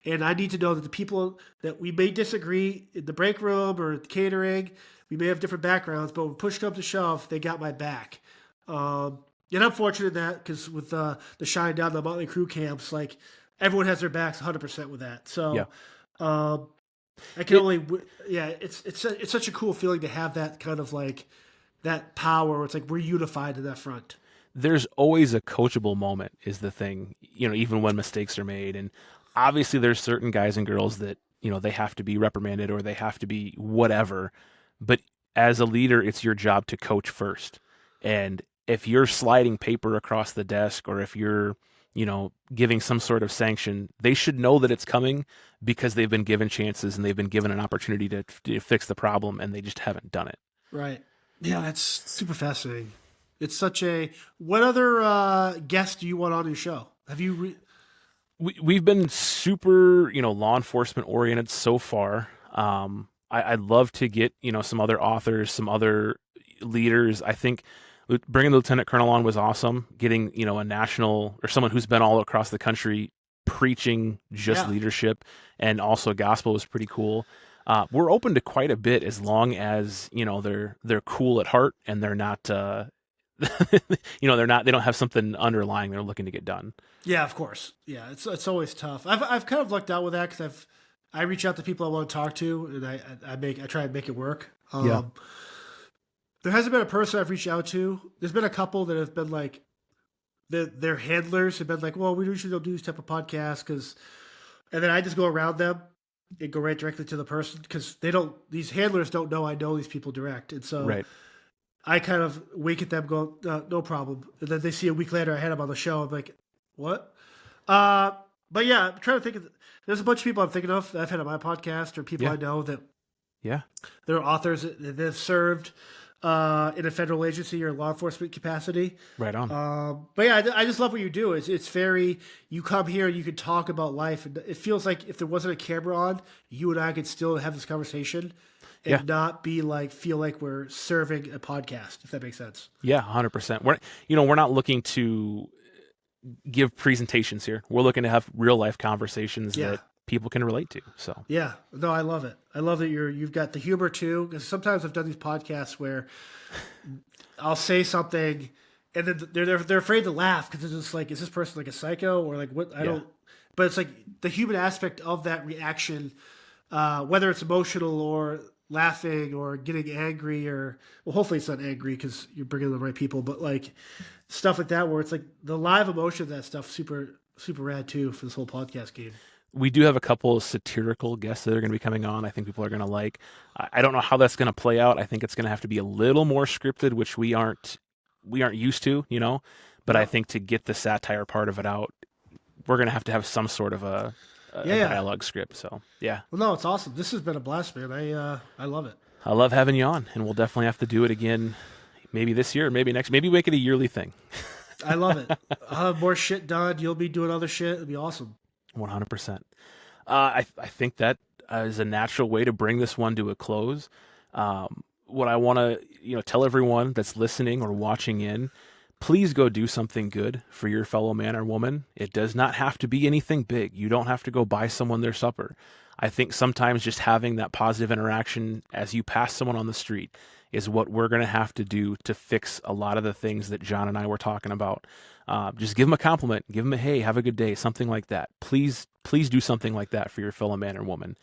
And I need to know that the people that we may disagree in the break room or the catering, we may have different backgrounds, but when push comes to shove, they got my back. And I'm fortunate in that because with the Shine Down the Motley Crew camps, like everyone has their backs 100% with that. So I can it's such a cool feeling to have that kind of like that power where it's like we're unified in that front. There's always a coachable moment is the thing, even when mistakes are made. And obviously there's certain guys and girls that, they have to be reprimanded or they have to be whatever. But as a leader, it's your job to coach first. And if you're sliding paper across the desk or if you're, giving some sort of sanction, they should know that it's coming because they've been given chances and they've been given an opportunity to fix the problem and they just haven't done it. Right. Yeah, that's super fascinating. It's such a. What other guests do you want on your show? Have you? We've been super, law enforcement oriented so far. I'd love to get, some other authors, some other leaders. I think bringing the lieutenant colonel on was awesome. Getting, a national or someone who's been all across the country preaching just leadership and also gospel was pretty cool. We're open to quite a bit as long as, they're cool at heart and they're not. They don't have something underlying they're looking to get done. Yeah, of course. Yeah, it's always tough. I've kind of lucked out with that because I reach out to people I want to talk to and I try and make it work. There hasn't been a person I've reached out to. There's been a couple that have been like their handlers have been like, well, we usually don't do this type of podcast and then I just go around them and go right directly to the person because these handlers don't know I know these people direct, and so right. I kind of wink at them, go, no problem. And then they see a week later I had them on the show. I'm like, what? But yeah, I'm trying to think there's a bunch of people I'm thinking of that I've had on my podcast or people I know that they're authors that have served in a federal agency or law enforcement capacity. Right on. But yeah, I just love what you do. It's very, you come here and you can talk about life. And it feels like if there wasn't a camera on, you and I could still have this conversation. And not be like, feel like we're serving a podcast, if that makes sense. Yeah, 100%. We're not looking to give presentations here. We're looking to have real life conversations that people can relate to. So yeah, no, I love it. I love that you've got the humor too. Because sometimes I've done these podcasts where I'll say something and then they're afraid to laugh because it's just like, is this person like a psycho or like what? I don't. But it's like the human aspect of that reaction, whether it's emotional or laughing or getting angry or hopefully it's not angry because you're bringing the right people, but like stuff like that where it's like the live emotion of that stuff super rad too for this whole podcast game. We do have a couple of satirical guests that are going to be coming on. I think people are going to like. I don't know how that's going to play out. I think it's going to have to be a little more scripted, which we aren't we aren't used to, but I think to get the satire part of it out, we're going to have some sort of a dialogue script. So, yeah. Well, no, it's awesome. This has been a blast, man. I love it. I love having you on, and we'll definitely have to do it again, maybe this year, maybe next, maybe make it a yearly thing. I love it. I'll have more shit done. You'll be doing other shit. It'll be awesome. 100%. I think that is a natural way to bring this one to a close. What I want to, tell everyone that's listening or watching in, please go do something good for your fellow man or woman. It does not have to be anything big. You don't have to go buy someone their supper. I think sometimes just having that positive interaction as you pass someone on the street is what we're going to have to do to fix a lot of the things that John and I were talking about. Just give them a compliment, give them a, hey, have a good day, something like that. Please do something like that for your fellow man or woman.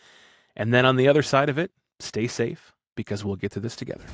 And then on the other side of it, stay safe, because we'll get to this together.